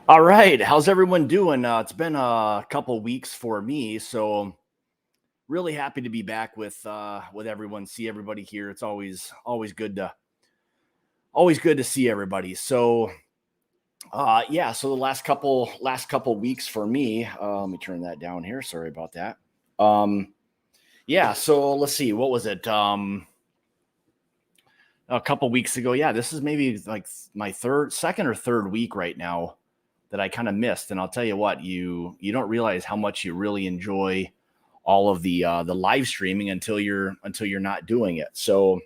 All right, how's everyone doing? It's been a couple weeks for me, so really happy to be back with everyone. See everybody here. It's always good to see everybody. So the last couple weeks for me. Let me turn that down here. Sorry about that. Um, yeah. So let's see. What was it? A couple weeks ago. Yeah, this is maybe like my second or third week right now that I kind of missed. And I'll tell you what, you don't realize how much you really enjoy all of the live streaming until you're not doing it. So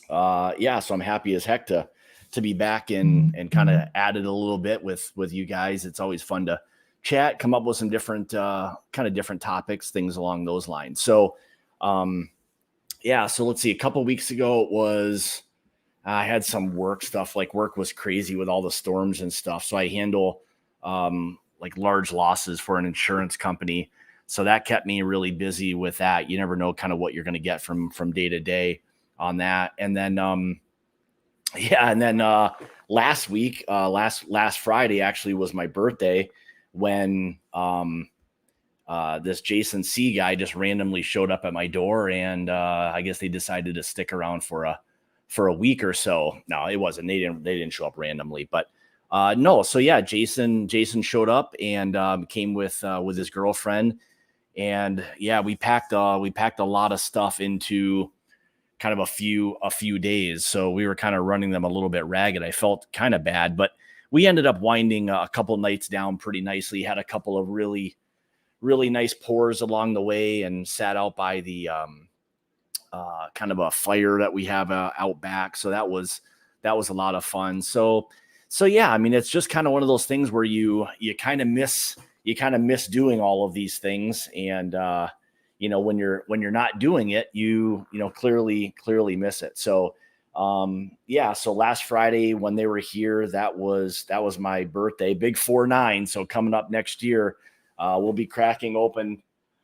I'm happy as heck to be back and kind of added a little bit with you guys. It's always fun to chat, come up with some different kind of different topics, things along those lines. Um, so let's see. A couple weeks ago, it was I had some work stuff. Like work was crazy with all the storms and stuff. So I handle like large losses for an insurance company. So that kept me really busy with that. You never know kind of what you're going to get from day to day on that. And then last week, last Friday actually was my birthday when this Jason C guy just randomly showed up at my door, and I guess they decided to stick around for a week or so. No, it wasn't. They didn't show up randomly, but no. So yeah, Jason showed up and came with his girlfriend, and yeah, we packed a lot of stuff into kind of a few days. So we were kind of running them a little bit ragged. I felt kind of bad, but we ended up winding a couple nights down pretty nicely. Had a couple of really nice pours along the way, and sat out by the kind of a fire that we have out back. So that was a lot of fun. So yeah, I mean, it's just kind of one of those things where you kind of miss doing all of these things, and when you're not doing it, clearly miss it. So last Friday when they were here, that was my birthday, big 4-9. So coming up next year, we'll be cracking open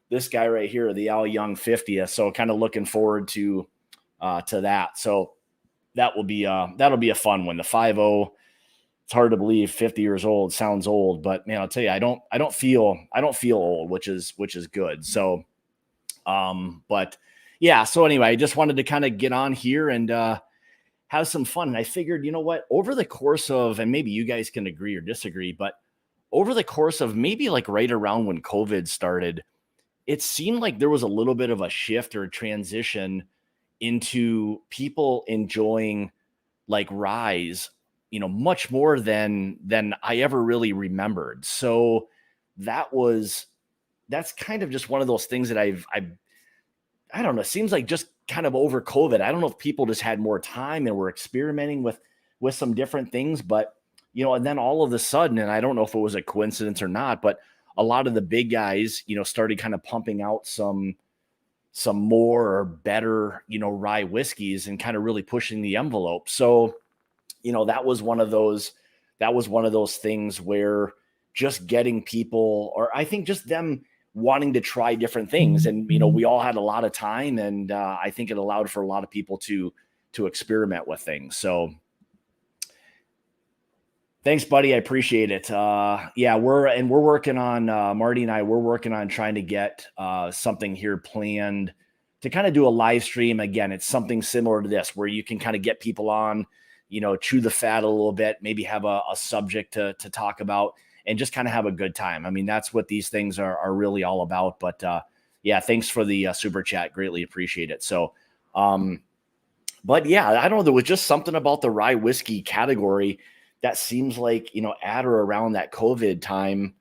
this guy right here, the Al Young 50th. So kind of looking forward to that. So that'll be a fun one. The 50. It's hard to believe 50 years old sounds old, but man, I'll tell you, I don't feel old, which is good. But yeah, so anyway, I just wanted to kind of get on here and have some fun. And I figured, you know what, over the course of, and maybe you guys can agree or disagree, but over the course of maybe like right around when COVID started, it seemed like there was a little bit of a shift or a transition into people enjoying like ryes, much more than I ever really remembered. So that was that's kind of just one of those things that I don't know. It seems like just kind of over COVID. I don't know if people just had more time and were experimenting with some different things, but and then all of a sudden, and I don't know if it was a coincidence or not, but a lot of the big guys, started kind of pumping out some more or better, rye whiskeys, and kind of really pushing the envelope. So, that was one of those things where just getting people, or I think just them wanting to try different things, and we all had a lot of time, and I think it allowed for a lot of people to experiment with things. So thanks, buddy. I appreciate it. Yeah, we're working on Marty and I. We're working on trying to get something here planned to kind of do a live stream. Again, it's something similar to this, where you can kind of get people on, chew the fat a little bit, maybe have a subject to talk about, and just kind of have a good time. I mean, that's what these things are really all about. But yeah, thanks for the super chat. Greatly appreciate it. But yeah, I don't know. There was just something about the rye whiskey category that seems like, at or around that COVID time,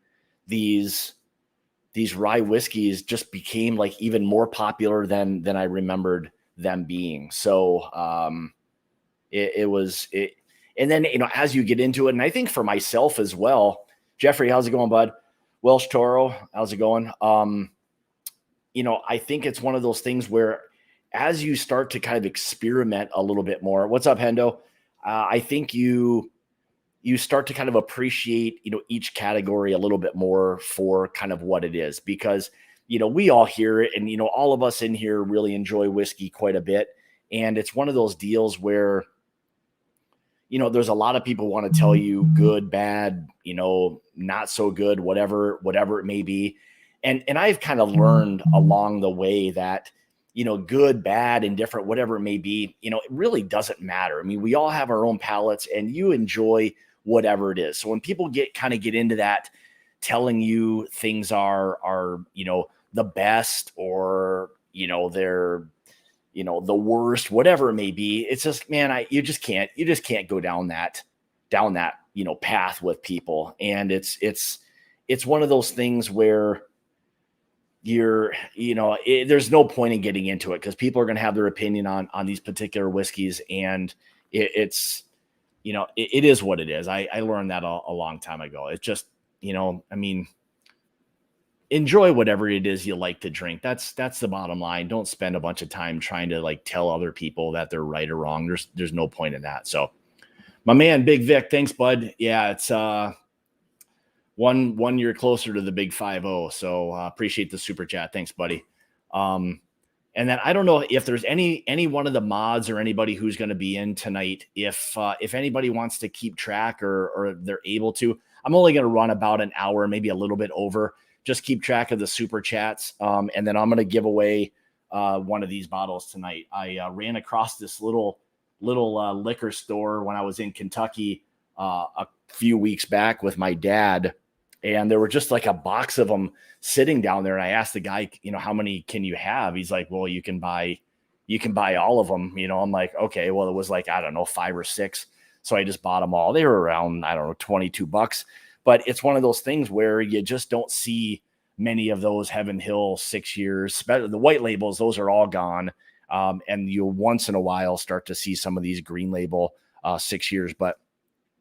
these rye whiskeys just became like even more popular than I remembered them being. So it was it. And then, as you get into it, and I think for myself as well, Jeffrey, how's it going, bud? Welsh Toro, how's it going? I think it's one of those things where as you start to kind of experiment a little bit more, what's up, Hendo? I think you start to kind of appreciate, each category a little bit more for kind of what it is, because, we all hear it, and, all of us in here really enjoy whiskey quite a bit. And it's one of those deals where, there's a lot of people want to tell you good, bad, not so good, whatever it may be. And I've kind of learned along the way that, good, bad, indifferent, whatever it may be, it really doesn't matter. I mean, we all have our own palates and you enjoy whatever it is. So when people get into that, telling you things are, the best or, they're, the worst, whatever it may be, it's just, man, you just can't go down that, path with people. And it's one of those things where there's no point in getting into it because people are going to have their opinion on these particular whiskeys. And it's, it is what it is. I learned that a long time ago. It's just, enjoy whatever it is you like to drink. That's the bottom line. Don't spend a bunch of time trying to like tell other people that they're right or wrong. There's no point in that. So my man, Big Vic, thanks, bud. Yeah, it's one year closer to the big 5-0. So appreciate the super chat. Thanks, buddy. And then I don't know if there's any one of the mods or anybody who's going to be in tonight. If anybody wants to keep track or they're able to, I'm only going to run about an hour, maybe a little bit over. Just keep track of the super chats. And then I'm going to give away one of these bottles tonight. I ran across this little liquor store when I was in Kentucky a few weeks back with my dad. And there were just like a box of them sitting down there. And I asked the guy, how many can you have? He's like, well, you can buy all of them. I'm like, okay, well, it was like, I don't know, 5 or 6. So I just bought them all. They were around, I don't know, $22. But it's one of those things where you just don't see many of those Heaven Hill 6 years. The white labels, those are all gone. And you'll once in a while start to see some of these green label 6 years. But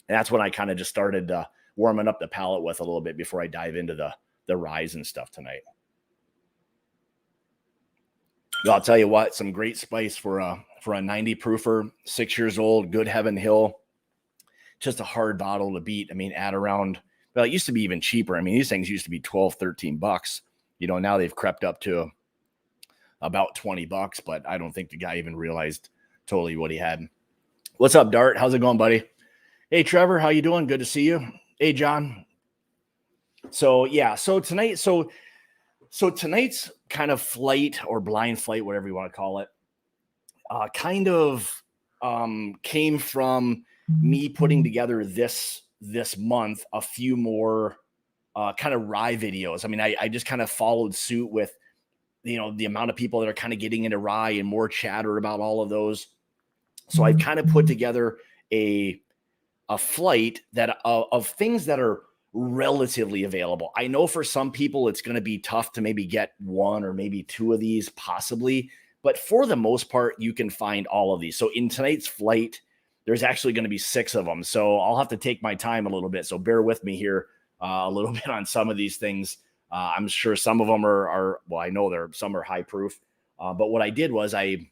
that's when I kind of just started warming up the palate with a little bit before I dive into the ryes and stuff tonight. I'll tell you what, some great spice for a 90 proofer, 6 years old, good Heaven Hill. Just a hard bottle to beat. I mean, at around, well, it used to be even cheaper. I mean, these things used to be $12, $13. Now they've crept up to about $20, but I don't think the guy even realized totally what he had. What's up, Dart? How's it going, buddy? Hey, Trevor, how you doing? Good to see you. Hey, John. So yeah, so tonight's kind of flight or blind flight, whatever you want to call it, kind of came from me putting together this month a few more kind of rye videos. I mean, I just kind of followed suit with the amount of people that are kind of getting into rye and more chatter about all of those. So I've kind of put together a flight that of things that are relatively available. I know for some people it's going to be tough to maybe get one or maybe two of these possibly, but for the most part, you can find all of these. So in tonight's flight, there's actually going to be 6 of them. So I'll have to take my time a little bit. So bear with me here a little bit on some of these things. I'm sure some of them are well, I know some are high proof. But what I did was I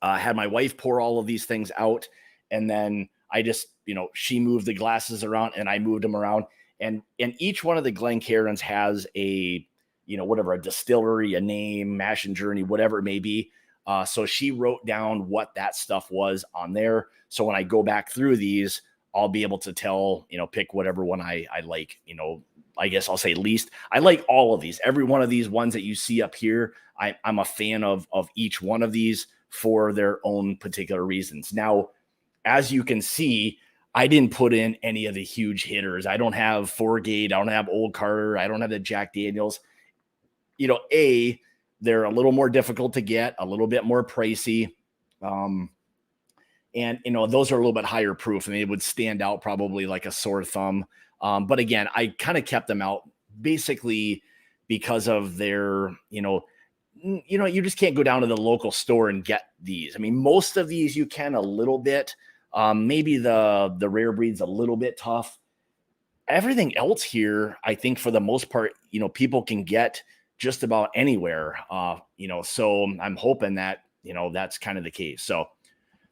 had my wife pour all of these things out. And then I just, she moved the glasses around and I moved them around. And each one of the Glencairns has a, whatever, a distillery, a name, mash and journey, whatever it may be. So she wrote down what that stuff was on there. So when I go back through these, I'll be able to tell, pick whatever one I like, I guess I'll say least. I like all of these. Every one of these ones that you see up here, I'm a fan of each one of these for their own particular reasons. Now, as you can see, I didn't put in any of the huge hitters. I don't have Fourgate. I don't have Old Carter. I don't have the Jack Daniels. They're a little more difficult to get, a little bit more pricey. And those are a little bit higher proof and they would stand out probably like a sore thumb. But again, I kind of kept them out basically because of their, you just can't go down to the local store and get these. I mean, most of these you can a little bit. Maybe the rare breed's a little bit tough. Everything else here, I think for the most part, people can get just about anywhere. So I'm hoping that, that's kind of the case. So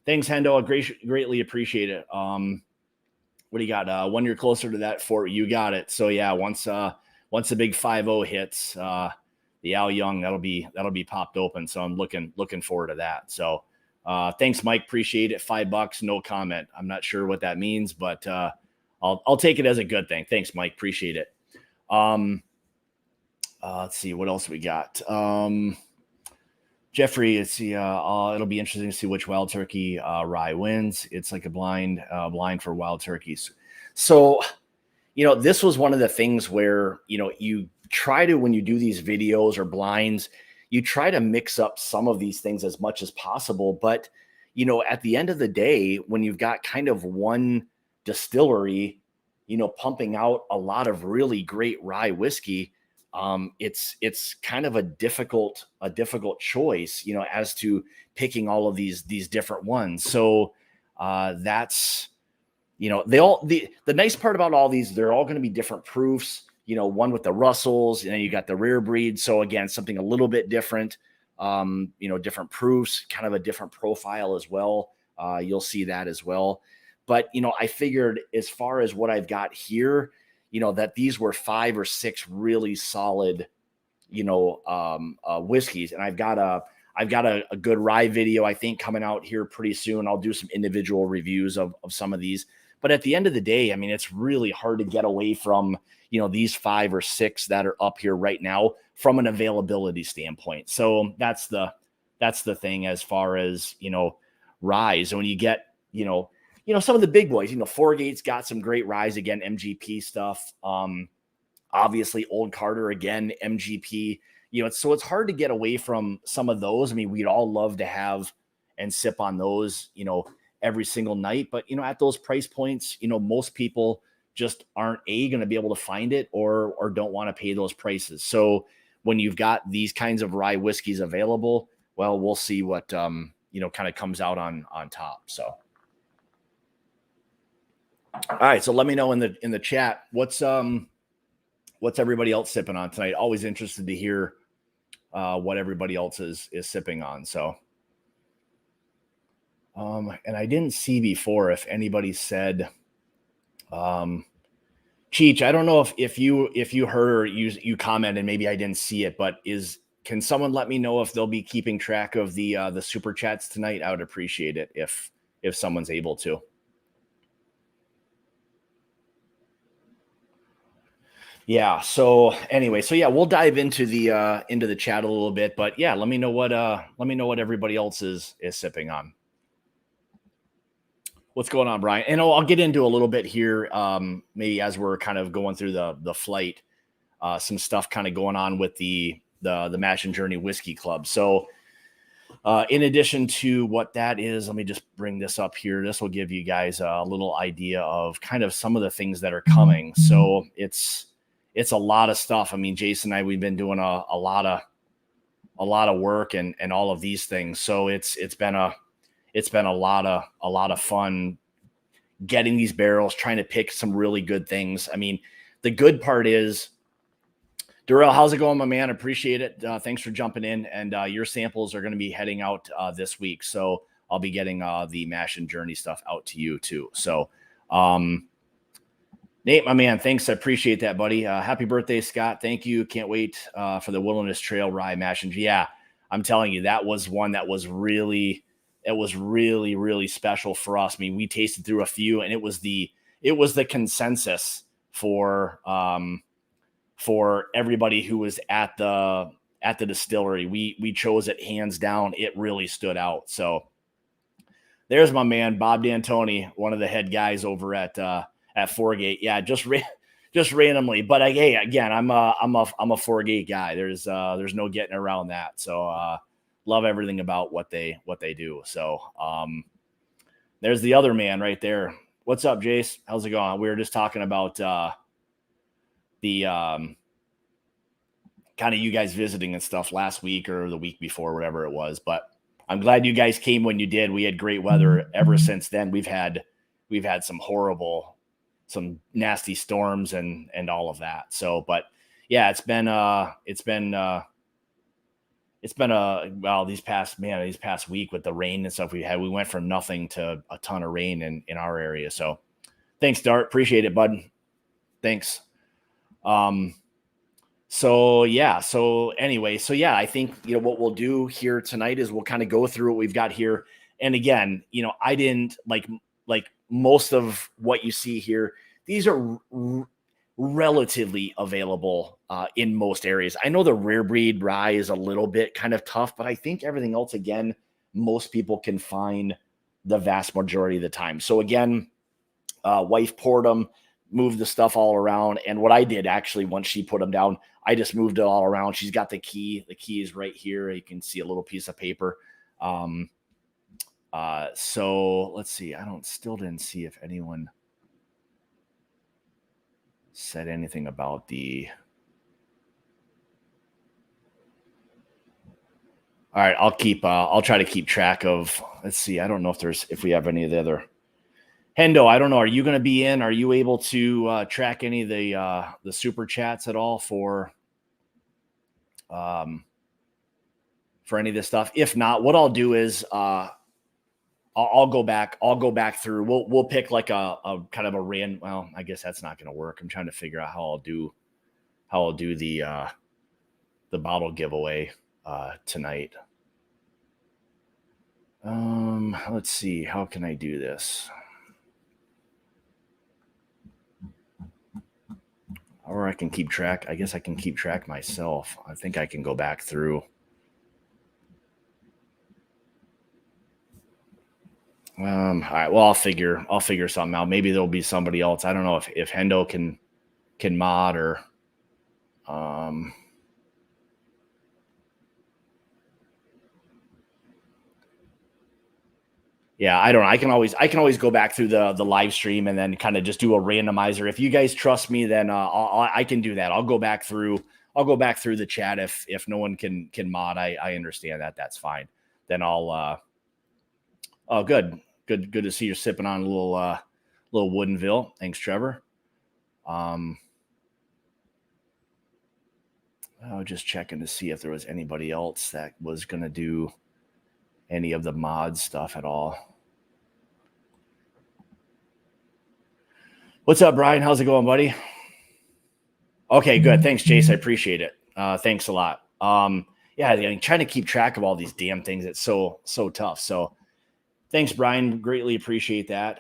thanks, Hendo. I greatly appreciate it. What do you got? 1 year closer to that for you. Got it. So yeah, once the big 5-0 hits, the Al Young, that'll be popped open. So I'm looking forward to that. So Thanks, Mike. Appreciate it. $5, no comment. I'm not sure what that means, but I'll take it as a good thing. Thanks, Mike. Appreciate it. Let's see what else we got. Jeffrey, let's see. It'll be interesting to see which wild turkey rye wins. It's like a blind for wild turkeys. So, this was one of the things where, you try to, when you do these videos or blinds, you try to mix up some of these things as much as possible. But, at the end of the day, when you've got kind of one distillery, pumping out a lot of really great rye whiskey, it's kind of a difficult choice, as to picking all of these different ones. So that's, the nice part about all these, they're all going to be different proofs, one with the Russells, and then you got the rare breed. So again, something a little bit different, different proofs, kind of a different profile as well. You'll see that as well. But, I figured as far as what I've got here, that these were 5 or 6 really solid, whiskeys. And I've got a good rye video, I think, coming out here pretty soon. I'll do some individual reviews of some of these. But at the end of the day, I mean, it's really hard to get away from, these 5 or 6 that are up here right now from an availability standpoint. So that's the thing as far as, ryes. When you get, some of the big boys, Fourgate's got some great ryes, again, MGP stuff. Obviously Old Carter, again, MGP, so it's hard to get away from some of those. I mean, we'd all love to have and sip on those, every single night, but, at those price points, most people just aren't going to be able to find it or don't want to pay those prices. So when you've got these kinds of rye whiskeys available, well, we'll see what, kind of comes out on top. So. All right, so let me know in the chat what's everybody else sipping on tonight. Always interested to hear what everybody else is sipping on. So, and I didn't see before if anybody said, Cheech, I don't know if you heard or you commented, maybe I didn't see it, but can someone let me know if they'll be keeping track of the super chats tonight? I would appreciate it if someone's able to. Yeah. So anyway, we'll dive into the chat a little bit, but yeah, let me know what everybody else is sipping on. What's going on, Brian? And I'll get into a little bit here, maybe as we're kind of going through the flight, some stuff kind of going on with the Mash and Journey Whiskey Club. So in addition to what that is, let me just bring this up here. This will give you guys a little idea of kind of some of the things that are coming. So it's a lot of stuff. I mean, Jason and I, we've been doing a lot of work and all of these things. So it's been a lot of fun getting these barrels, trying to pick some really good things. I mean, the good part is, Darrell, how's it going, my man? Appreciate it. Thanks for jumping in. And your samples are going to be heading out this week. So I'll be getting the Mash and Journey stuff out to you too. So, Nate, my man, thanks. I appreciate that, buddy. Happy birthday, Scott. Thank you. Can't wait for the Wilderness Trail Rye Mash and yeah, I'm telling you, that was one that was really special for us. I mean, we tasted through a few, and it was the consensus for everybody who was at the distillery. We chose it hands down. It really stood out. So there's my man, Bob D'Antoni, one of the head guys over at Fourgate. Yeah, just randomly. But hey, again, I'm a Fourgate guy. There's no getting around that. So love everything about what they do. So there's the other man right there. What's up, Jace? How's it going? We were just talking about the kind of you guys visiting and stuff last week or the week before, whatever it was. But I'm glad you guys came when you did. We had great weather ever since then. We've had some nasty storms and all of that. So, but yeah, it's been this past week with the rain and stuff we had. We went from nothing to a ton of rain in our area. So thanks, Dart. Appreciate it, bud. Thanks. So anyway, I think, what we'll do here tonight is we'll kind of go through what we've got here. And again, you know, I didn't like most of what you see here. These are relatively available in most areas. I know the rare breed rye is a little bit kind of tough, but I think everything else, again, most people can find the vast majority of the time. So again, wife poured them, moved the stuff all around. And what I did actually, once she put them down, I just moved it all around. She's got the key. The key is right here. You can see a little piece of paper. So let's see. Still didn't see if anyone said anything about the. All right, I'll try to keep track of. Let's see. I don't know if we have any of the other. Hendo, I don't know. Are you going to be in? Are you able to track any of the super chats at all for any of this stuff? If not, what I'll do is I'll go back. I'll go back through. We'll pick like a kind of a random. Well, I guess that's not going to work. I'm trying to figure out how I'll do the bottle giveaway tonight. Let's see. How can I do this? Or I can keep track. I guess I can keep track myself. I think I can go back through. All right. Well, I'll figure something out. Maybe there'll be somebody else. I don't know if Hendo can mod or yeah, I don't know. I can always go back through the live stream and then kind of just do a randomizer. If you guys trust me, then I can do that. I'll go back through the chat. If no one can mod, I understand that. That's fine. Then I'll oh, good to see you're sipping on a little Woodenville. Thanks, Trevor. I was just checking to see if there was anybody else that was going to do any of the mod stuff at all. What's up, Brian? How's it going, buddy? Okay, good. Thanks, Jace. I appreciate it. Thanks a lot. Yeah, I mean, trying to keep track of all these damn things, it's so tough. So thanks, Brian. Greatly appreciate that.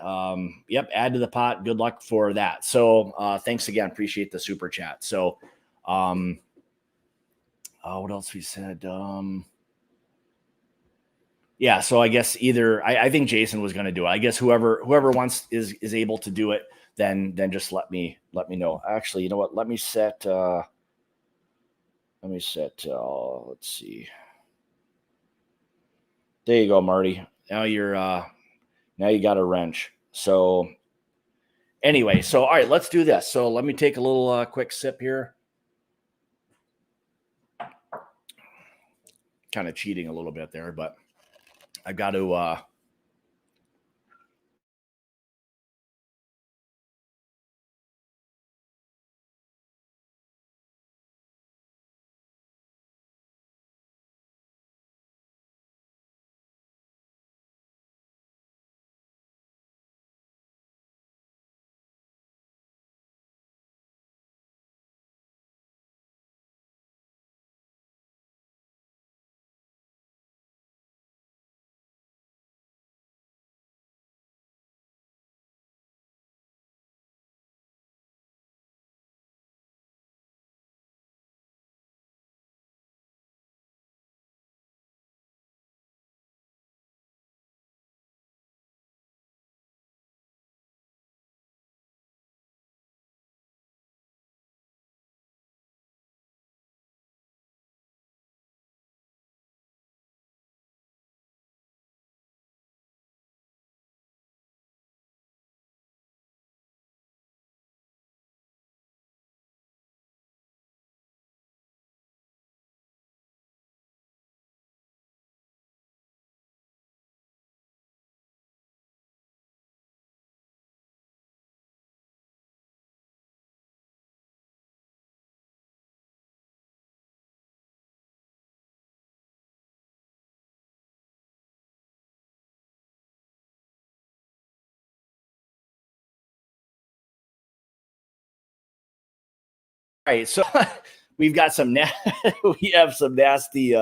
Yep, add to the pot. Good luck for that. So thanks again. Appreciate the super chat. So what else we said? Yeah, so I guess either I think Jason was going to do it. I guess whoever wants is able to do it, then just let me know. Actually, you know what? Let me set let's see. There you go, Marty. Now you got a wrench. So anyway, so all right, let's do this. So let me take a little quick sip here. Kind of cheating a little bit there, but I got to all right, so we've got some we have some nasty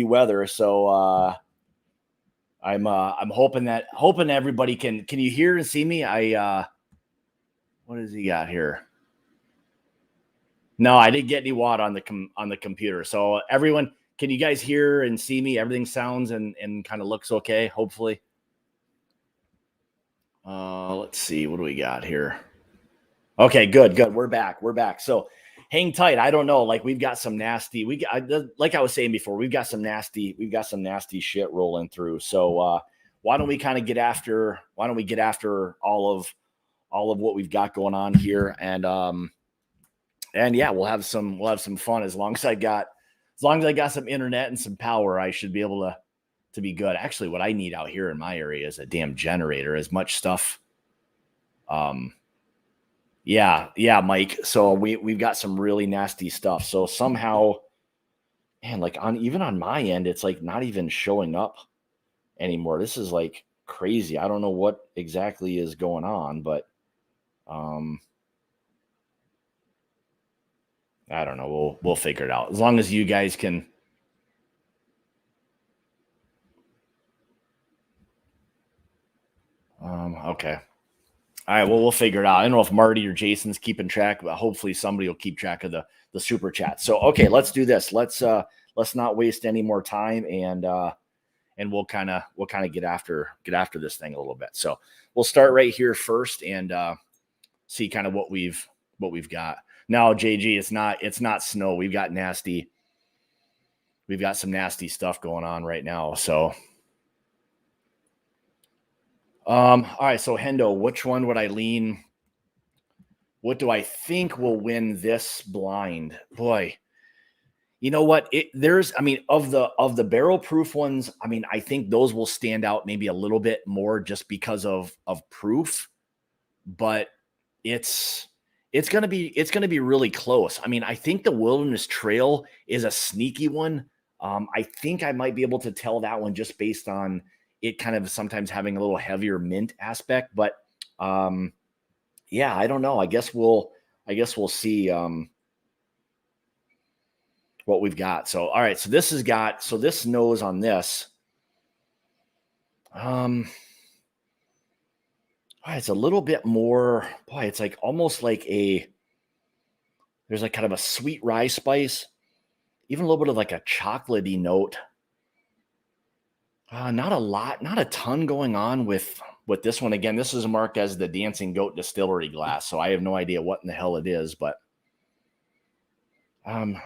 weather. So I'm hoping everybody can you hear and see me? What does he got here? No, I didn't get any watt on the computer. So everyone, can you guys hear and see me? Everything sounds and kind of looks okay, hopefully. Let's see, what do we got here? Okay, good. We're back. So hang tight. I don't know. Like we've got some nasty. Like I was saying before, we've got some nasty shit rolling through. So why don't we kind of get after? Why don't we get after all of what we've got going on here? And yeah, we'll have some fun as long as I got some internet and some power. I should be able to be good. Actually, what I need out here in my area is a damn generator. As much stuff. Yeah, Mike. So we've got some really nasty stuff. So somehow, man, like even on my end, it's like not even showing up anymore. This is like crazy. I don't know what exactly is going on, but I don't know. We'll figure it out. As long as you guys can. Okay. All right. Well, we'll figure it out. I don't know if Marty or Jason's keeping track, but hopefully somebody will keep track of the super chat. So, okay, let's do this. Let's not waste any more time, and we'll kind of get after this thing a little bit. So we'll start right here first and see kind of what we've got. Now, JG, it's not snow. We've got some nasty stuff going on right now. So. All right. So Hendo, which one would I lean? What do I think will win this blind? Boy, you know what? Of the barrel proof ones, I think those will stand out maybe a little bit more just because of proof, but it's going to be really close. I think the Wilderness Trail is a sneaky one. I think I might be able to tell that one just based on it kind of sometimes having a little heavier mint aspect, but yeah, I don't know. I guess we'll see what we've got. So, all right. So this nose on this, it's a little bit more, it's like almost like there's like kind of a sweet rye spice, even a little bit of like a chocolatey note. Not a lot, not a ton going on with this one. Again, this is marked as the Dancing Goat Distillery glass, so I have no idea what in the hell it is, but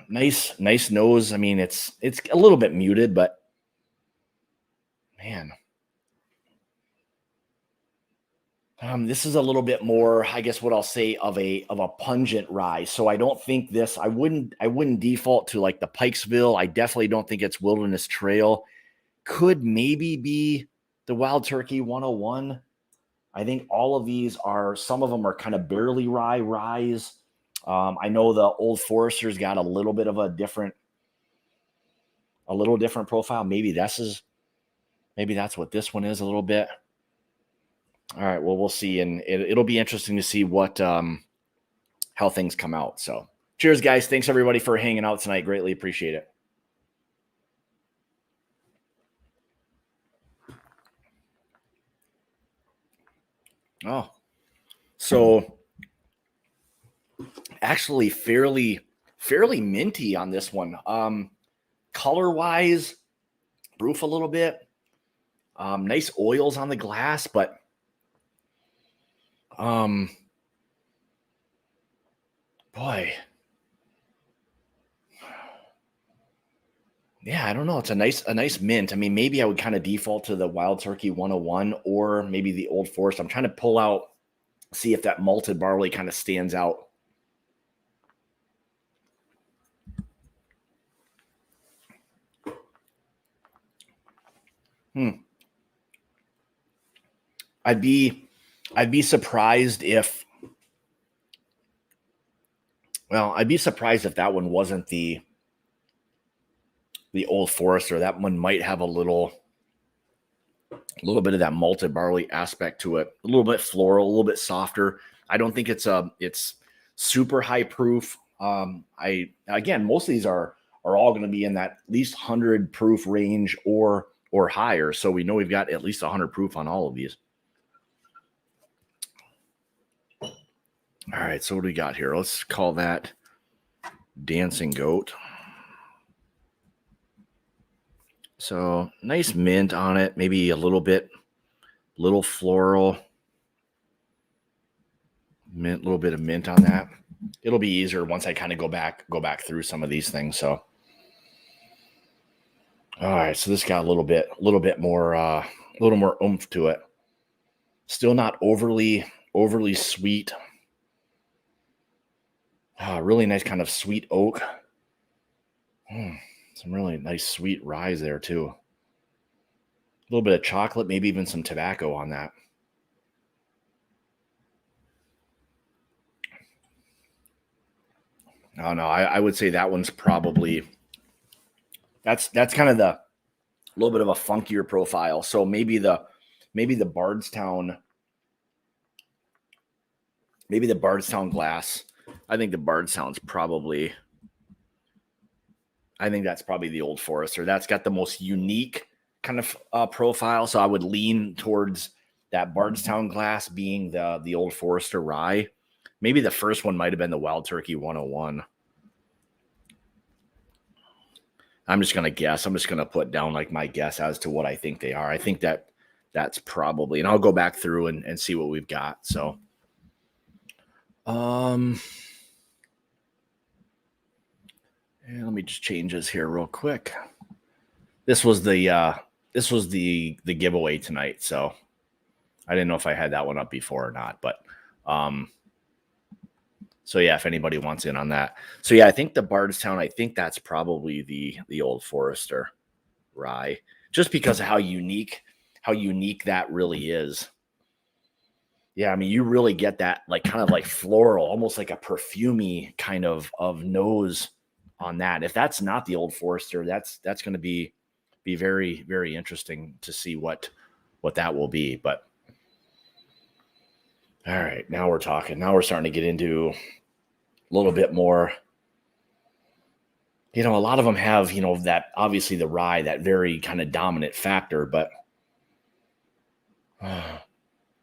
nice nose. It's a little bit muted, but man, this is a little bit more, I guess what I'll say, of a pungent rye. So I don't think this. I wouldn't default to like the Pikesville. I definitely don't think it's Wilderness Trail. Could maybe be the Wild Turkey 101. I think all of these some of them are kind of barely ryes. I know the Old Forester's got a little bit of a different profile. Maybe that's what this one is a little bit. All right, well, we'll see. And it'll be interesting to see what, how things come out. So cheers, guys. Thanks everybody for hanging out tonight. Greatly appreciate it. Oh, so actually fairly minty on this one. Color wise, proof a little bit. Nice oils on the glass, but boy, yeah, I don't know. It's a nice mint. Maybe I would kind of default to the Wild Turkey 101 or maybe the Old Forest. I'm trying to pull out, see if that malted barley kind of stands out. I'd be surprised if, that one wasn't the Old Forester. That one might have a little bit of that malted barley aspect to it, a little bit floral, a little bit softer. I don't think it's super high proof. Again, most of these are all going to be in that at least 100 proof range or or higher. So we know we've got at least 100 proof on all of these. All right, so what do we got here? Let's call that Dancing Goat. So nice mint on it, maybe a little floral mint, a little bit of mint on that. It'll be easier once I kind of go back through some of these things. So, all right, so this got a little bit more, oomph to it. Still not overly sweet. Really nice kind of sweet oak. Some really nice sweet rye there too. A little bit of chocolate, maybe even some tobacco on that. Oh no, I would say that one's probably that's kind of the little bit of a funkier profile. So maybe the Bardstown glass. I think the Bardstown's probably. I think that's probably the Old Forester. That's got the most unique kind of profile. So I would lean towards that Bardstown glass being the Old Forester Rye. Maybe the first one might have been the Wild Turkey 101. I'm just going to guess. I'm just going to put down like my guess as to what I think they are. I think that's probably, and I'll go back through and see what we've got. So, and let me just change this here real quick. This was the giveaway tonight. So I didn't know if I had that one up before or not, but, so yeah, if anybody wants in on that. So yeah, I think the Bardstown, I think that's probably the Old Forester Rye, just because of how unique that really is. Yeah, I mean, you really get that like kind of like floral, almost like a perfumey kind of nose on that. If that's not the Old Forester, that's going to be very, very interesting to see what that will be. But all right, now we're talking. Now we're starting to get into a little bit more. A lot of them have, that obviously the rye, that very kind of dominant factor, but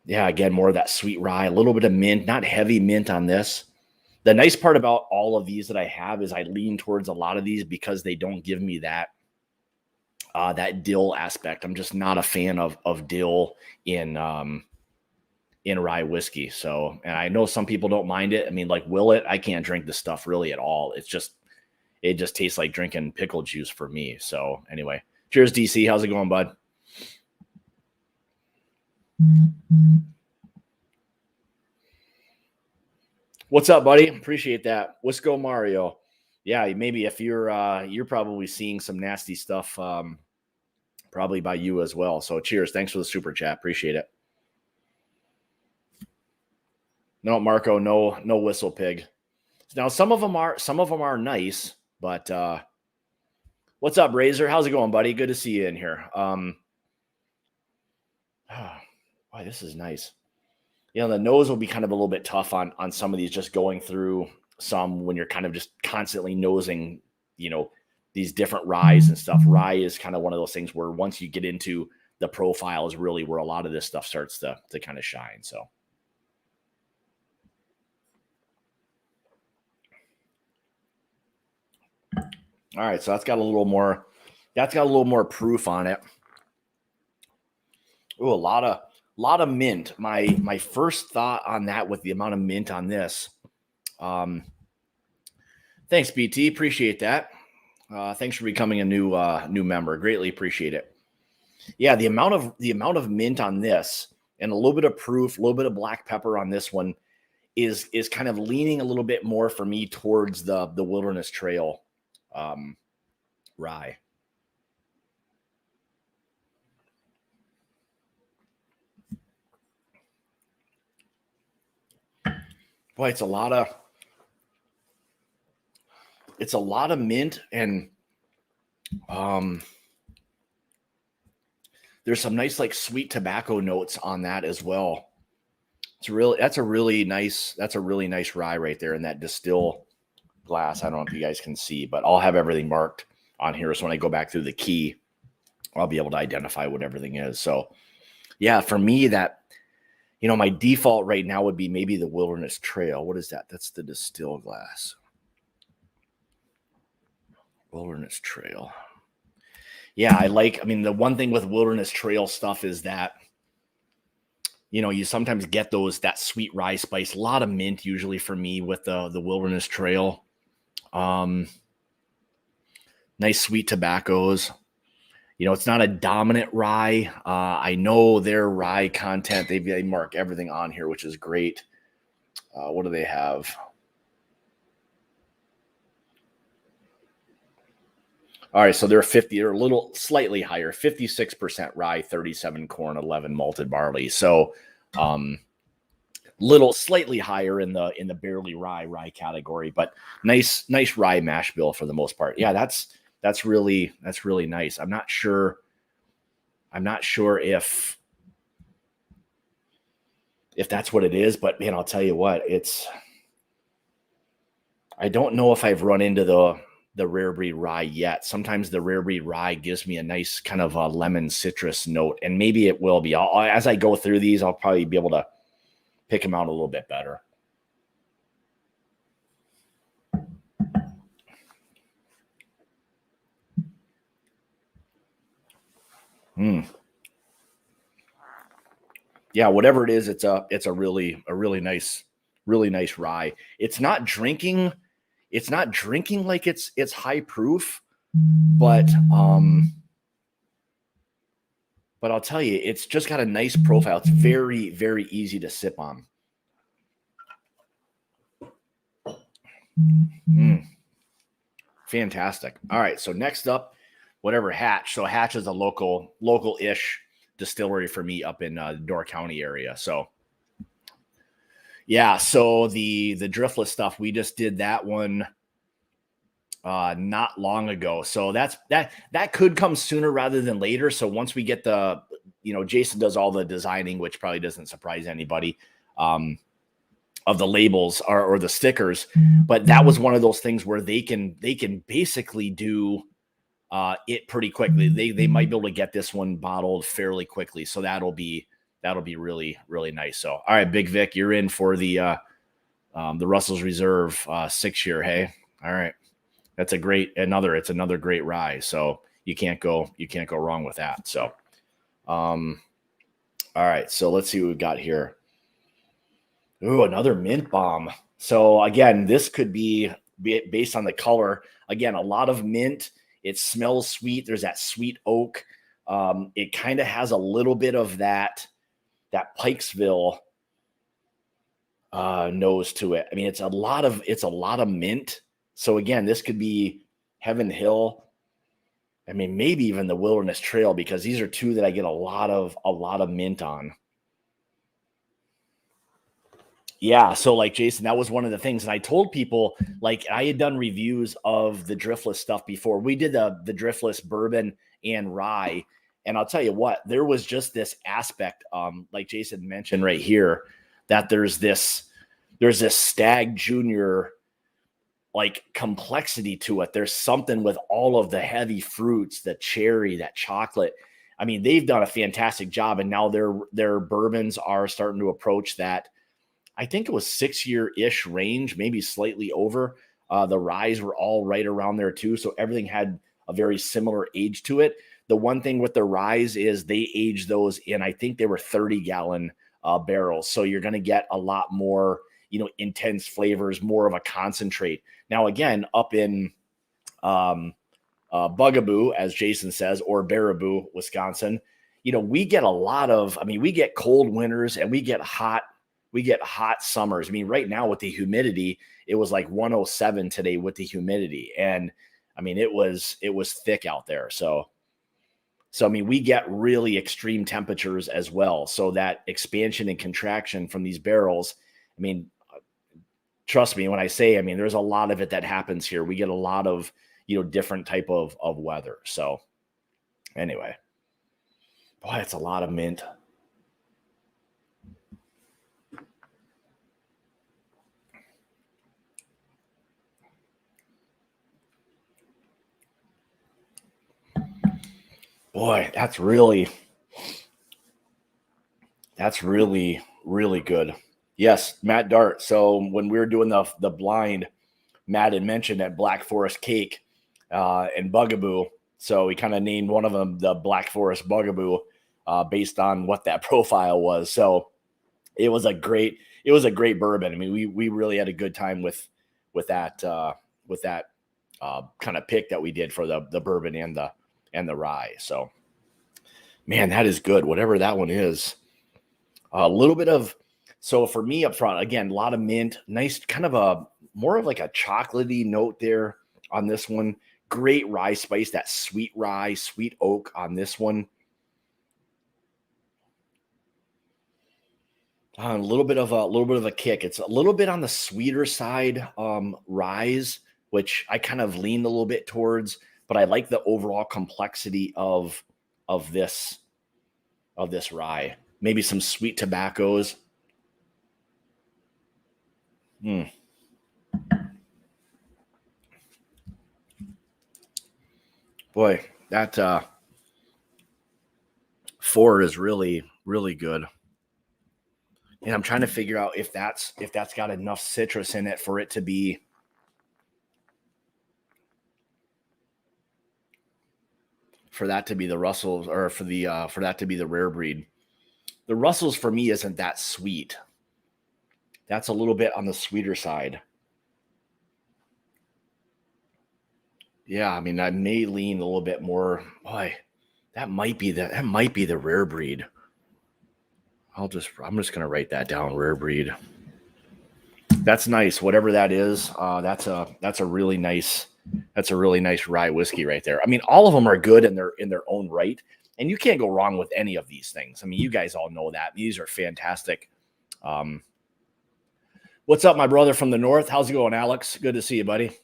yeah, again, more of that sweet rye, a little bit of mint, not heavy mint on this. The nice part about all of these that I have is I lean towards a lot of these because they don't give me that dill aspect. I'm just not a fan of dill in rye whiskey. So, and I know some people don't mind it. I mean, like Willet, I can't drink the stuff really at all. It just tastes like drinking pickle juice for me. So anyway, cheers, DC. How's it going, bud? What's up, buddy? Appreciate that. Let's go, Mario. Yeah, maybe if you're probably seeing some nasty stuff, probably by you as well. So cheers. Thanks for the super chat. Appreciate it. No, Marco, no whistle pig. Now some of them are nice, but what's up, Razor? How's it going, buddy? Good to see you in here. Wow, this is nice. The nose will be kind of a little bit tough on some of these, just going through some when you're kind of just constantly nosing, these different ryes and stuff. Rye is kind of one of those things where once you get into the profile is really where a lot of this stuff starts to kind of shine. So. All right, so that's got a little more proof on it. Ooh, a lot of mint. My first thought on that with the amount of mint on this. Thanks, BT. Appreciate that. Thanks for becoming a new member. Greatly appreciate it. Yeah, the amount of mint on this and a little bit of proof, a little bit of black pepper on this one is kind of leaning a little bit more for me towards the Wilderness Trail rye. Boy, it's a lot of mint, and there's some nice like sweet tobacco notes on that as well. That's a really nice rye right there in that distill glass. I don't know if you guys can see, but I'll have everything marked on here. So when I go back through the key, I'll be able to identify what everything is. So yeah, for me, that, my default right now would be maybe the Wilderness Trail. What is that? That's the distill glass. Wilderness Trail. Yeah, the one thing with Wilderness Trail stuff is that, you sometimes get that sweet rye spice, a lot of mint usually for me with the Wilderness Trail. Nice sweet tobaccos. It's not a dominant rye. I know their rye content, they mark everything on here, which is great. What do they have? All right, so they're a little slightly higher, 56% rye, 37 corn, 11 malted barley. So little slightly higher in the barely rye category, but nice rye mash bill for the most part. Yeah, that's really nice. I'm not sure if that's what it is, but man, I'll tell you what, I don't know if I've run into the rare breed rye yet. Sometimes the rare breed rye gives me a nice kind of a lemon citrus note, and maybe it will be. As I go through these, I'll probably be able to pick them out a little bit better. Yeah, whatever it is, it's a really nice rye. It's not drinking like it's high proof, but I'll tell you, it's just got a nice profile. It's very, very easy to sip on. Fantastic. All right, so next up, whatever, Hatch. So Hatch is a local-ish distillery for me up in the Door County area. So yeah, so the driftless stuff, we just did that one not long ago. So that could come sooner rather than later. So once we get Jason does all the designing, which probably doesn't surprise anybody, of the labels or the stickers, but that was one of those things where they can basically do it pretty quickly. They might be able to get this one bottled fairly quickly. So that'll be really, really nice. So, all right, Big Vic, you're in for the Russell's Reserve 6-year. Hey, all right. That's it's another great rye. So you can't go wrong with that. So, all right. So let's see what we've got here. Ooh, another mint bomb. So again, this could be based on the color. Again, a lot of mint. It smells sweet. There's that sweet oak. It kind of has a little bit of that Pikesville nose to it. I mean, it's a lot of mint. So again, this could be Heaven Hill. I mean, maybe even the Wilderness Trail, because these are two that I get a lot of mint on. Yeah, so like Jason, that was one of the things, and I told people, like, I had done reviews of the driftless stuff before. We did the driftless bourbon and rye, and I'll tell you what, there was just this aspect, like Jason mentioned right here, that there's this Stag Junior like complexity to it. There's something with all of the heavy fruits, the cherry, that chocolate. I mean, they've done a fantastic job, and now their bourbons are starting to approach that. I think it was 6-year-ish range, maybe slightly over. The ryes were all right around there too. So everything had a very similar age to it. The one thing with the ryes is they age those in, I think they were 30-gallon barrels. So you're going to get a lot more, intense flavors, more of a concentrate. Now, again, up in Bugaboo, as Jason says, or Baraboo, Wisconsin, we get we get cold winters and we get hot summers. I mean, right now with the humidity, it was like 107 today with the humidity. And I mean, it was thick out there. So I mean, we get really extreme temperatures as well. So that expansion and contraction from these barrels, I mean, trust me when I say, I mean, there's a lot of it that happens here. We get a lot of, different type of weather. So anyway, boy, it's a lot of mint. Boy, that's really good. Yes, Matt Dart. So when we were doing the blind, Matt had mentioned that Black Forest Cake and Bugaboo. So he kind of named one of them the Black Forest Bugaboo based on what that profile was. So it was a great bourbon. I mean, we really had a good time with that kind of pick that we did for the bourbon and the rye. So man, that is good. Whatever that one is. A little bit of, so for me up front, again, a lot of mint, nice kind of a more of like a chocolatey note there on this one. Great rye spice, that sweet rye, sweet oak on this one. A little bit of a kick. It's a little bit on the sweeter side, ryes, which I kind of leaned a little bit towards, but I like the overall complexity of this rye. Maybe some sweet tobaccos. Boy, that Ford is really good. And I'm trying to figure out if that's got enough citrus in it for it to be the Russells, or for that to be the rare breed. The Russells for me isn't that sweet. That's a little bit on the sweeter side. Yeah, I mean, I may lean a little bit more. Boy, that might be the rare breed. I'm just gonna write that down. Rare breed. That's nice. Whatever that is, that's a really nice rye whiskey right there. I mean, all of them are good in their own right, and you can't go wrong with any of these things. I mean, you guys all know that these are fantastic. What's up, my brother from the north? How's it going, Alex? Good to see you, buddy.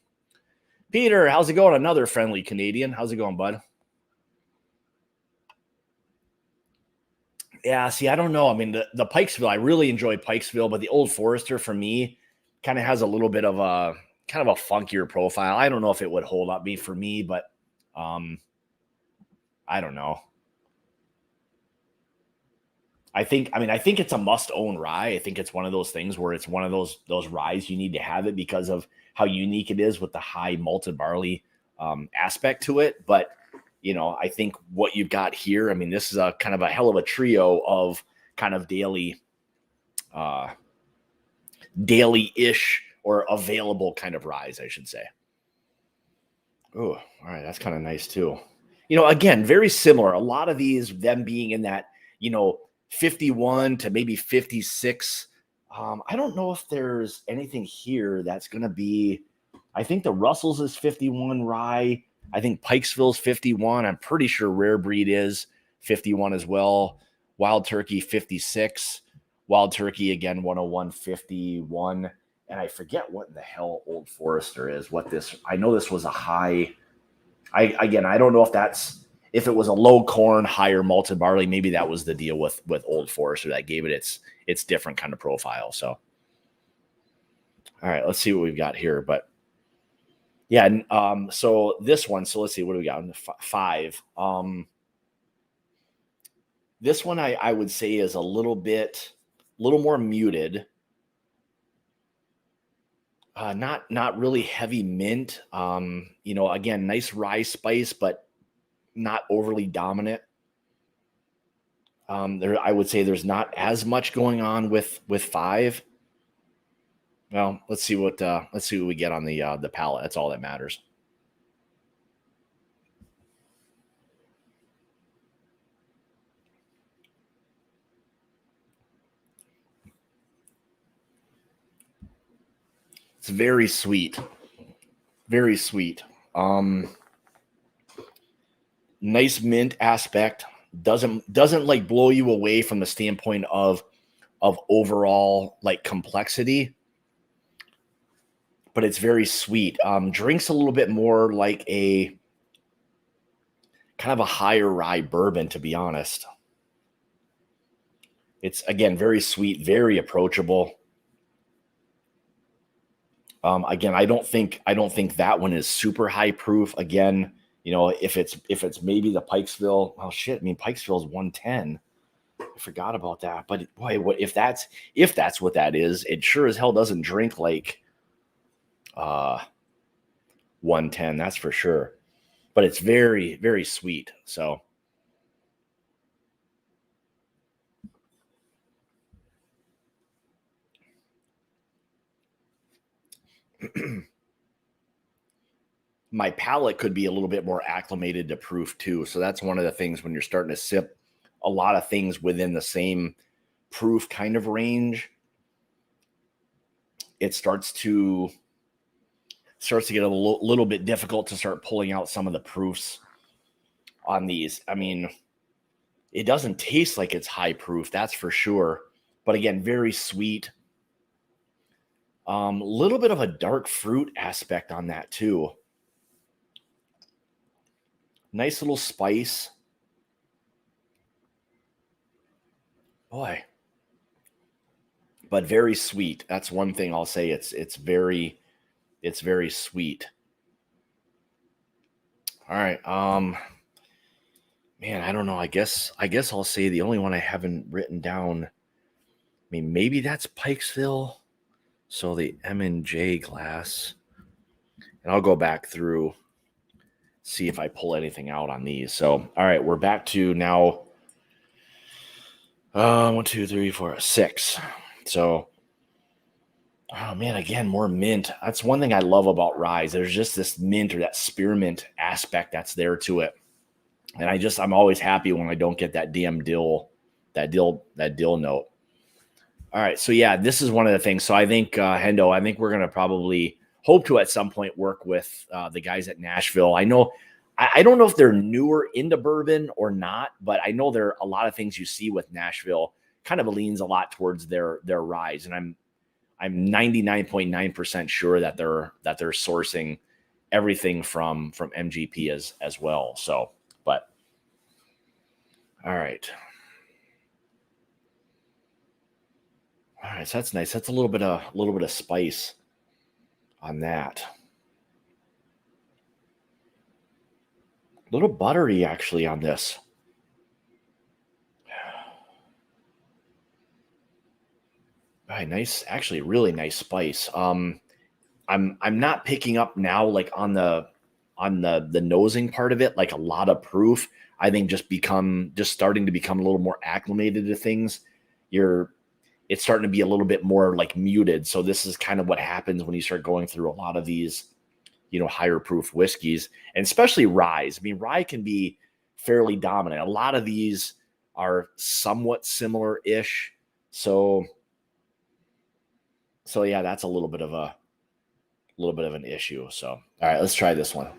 Peter, how's it going? Another friendly Canadian. How's it going, bud? Yeah, see, I don't know. I mean, the Pikesville, I really enjoy Pikesville, but the Old Forester for me kind of has a little bit of a kind of a funkier profile. I don't know if it would hold up for me, but I don't know. I think it's a must-own rye. I think it's one of those things where it's one of those ryes you need to have it because of how unique it is with the high malted barley aspect to it. But you know, I think what you've got here, I mean, this is a kind of a hell of a trio of kind of daily-ish or available kind of ryes, I should say. Oh, all right, that's kind of nice too. You know, again, very similar. A lot of these, them being in that, 51 to maybe 56. I don't know if there's anything here that's going to be, I think the Russell's is 51 rye. I think Pikesville's 51. I'm pretty sure Rare Breed is 51 as well. Wild Turkey 56. Wild Turkey again 101 51. And I forget what in the hell Old Forester is. I know this was a high. I don't know if it was a low corn, higher malted barley. Maybe that was the deal with Old Forester that gave it its different kind of profile. So, all right, let's see what we've got here. But yeah, so this one. So let's see what do we got. 5. This one I would say is a little more muted. Not really heavy mint. Again, nice rye spice, but not overly dominant. I would say there's not as much going on with 5. Well, let's see what we get on the palate. That's all that matters. It's very sweet. Very sweet. Nice mint aspect. Doesn't like blow you away from the standpoint of overall like complexity, but it's very sweet. Drinks a little bit more like a kind of a higher rye bourbon, to be honest. It's again very sweet, very approachable. Again, I don't think that one is super high proof. Again, if it's maybe the Pikesville. Oh shit, I mean Pikesville's 110. I forgot about that. But boy, what if that's what that is? It sure as hell doesn't drink like 110, that's for sure. But it's very, very sweet. So my palate could be a little bit more acclimated to proof too. So that's one of the things when you're starting to sip a lot of things within the same proof kind of range, it starts to get a little bit difficult to start pulling out some of the proofs on these. I mean, it doesn't taste like it's high proof, that's for sure. But again, very sweet. Little bit of a dark fruit aspect on that too. Nice little spice. Boy. But very sweet. That's one thing I'll say. It's very sweet. All right. Man, I don't know. I guess I'll say the only one I haven't written down. I mean, maybe that's Pikesville. So the M&J glass. And I'll go back through, see if I pull anything out on these. So, all right, we're back to now 1, 2, 3, 4, 6. So, oh man, again, more mint. That's one thing I love about Rye. There's just this mint or that spearmint aspect that's there to it. And I'm always happy when I don't get that damn dill note. All right, so yeah, this is one of the things. So I think Hendo, I think we're gonna probably hope to at some point work with the guys at Nashville. I know, I don't know if they're newer into bourbon or not, but I know there are a lot of things you see with Nashville kind of leans a lot towards their ryes, and I'm 99.9% sure that they're sourcing everything from MGP as well. So, but all right. All right, so that's nice. That's a little bit of spice on that. A little buttery actually on this. All right, nice, actually really nice spice. I'm not picking up now like on the nosing part of it, like a lot of proof. I think just starting to become a little more acclimated to things. It's starting to be a little bit more like muted. So this is kind of what happens when you start going through a lot of these, higher proof whiskeys, and especially ryes. I mean, rye can be fairly dominant. A lot of these are somewhat similar-ish. So yeah, that's a little bit of an issue. So, all right, let's try this one.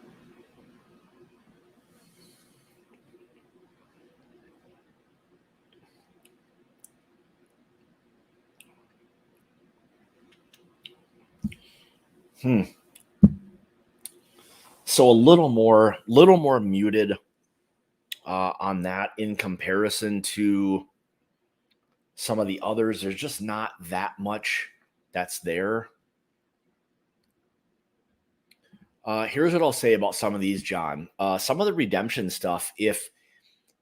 So a little more muted on that in comparison to some of the others. There's just not that much that's there. Here's what I'll say about some of these, John. Some of the redemption stuff, if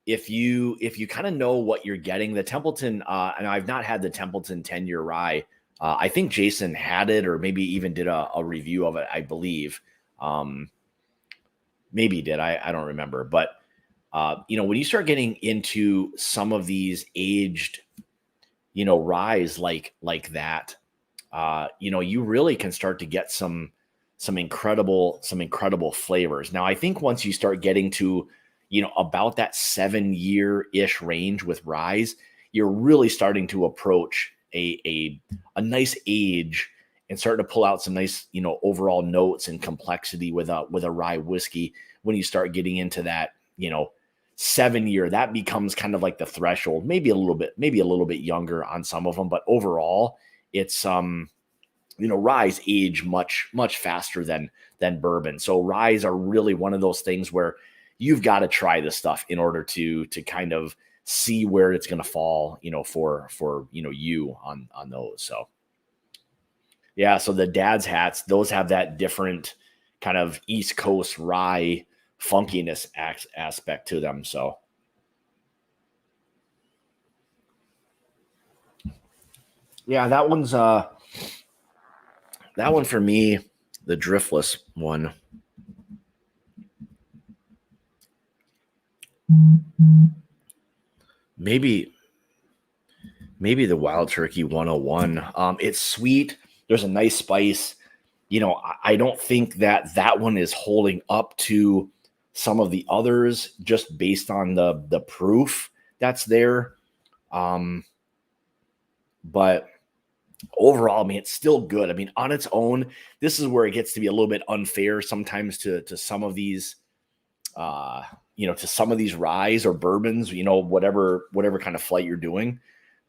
you kind of know what you're getting, the Templeton, and I've not had the Templeton 10-year rye. I think Jason had it, or maybe even did a review of it, I believe. Maybe he did. I don't remember. But, when you start getting into some of these aged, ryes like that, you really can start to get some incredible flavors. Now, I think once you start getting to, about that 7-year-ish range with ryes, you're really starting to approach a nice age and starting to pull out some nice, overall notes and complexity with a rye whiskey. When you start getting into that, 7-year, that becomes kind of like the threshold, maybe a little bit younger on some of them, but overall it's, ryes age much faster than bourbon. So ryes are really one of those things where you've got to try this stuff in order to kind of see where it's going to fall, for you on those. So yeah, so the dad's hats, those have that different kind of East Coast rye funkiness aspect to them. So yeah, that one for me, the driftless one. Maybe the Wild Turkey 101. It's sweet. There's a nice spice. I don't think that one is holding up to some of the others just based on the proof that's there. But overall, I mean, it's still good. I mean, on its own, this is where it gets to be a little bit unfair sometimes to some of these, to some of these ryes or bourbons, whatever kind of flight you're doing.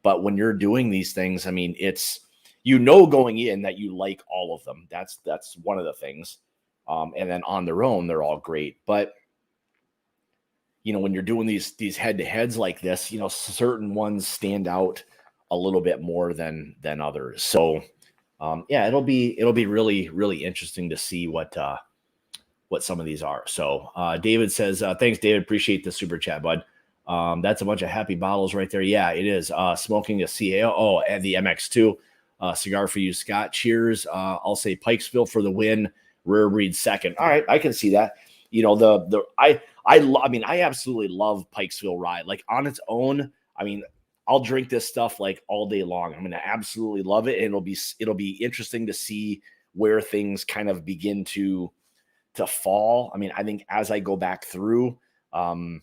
But when you're doing these things, I mean, it's, going in that you like all of them. That's one of the things. And then on their own, they're all great. But when you're doing these head to heads like this, certain ones stand out a little bit more than others. So yeah, it'll be really, really interesting to see what some of these are. So David says, thanks, David. Appreciate the super chat, bud. That's a bunch of happy bottles right there. Yeah, it is. Smoking a CAO. Oh, and the MX2 cigar for you, Scott. Cheers. I'll say Pikesville for the win. Rare Breed second. All right, I can see that. I absolutely love Pikesville Rye. Like on its own, I mean, I'll drink this stuff like all day long. I'm going to absolutely love it. And it'll be interesting to see where things kind of begin to fall. I mean, I think as I go back through, I'll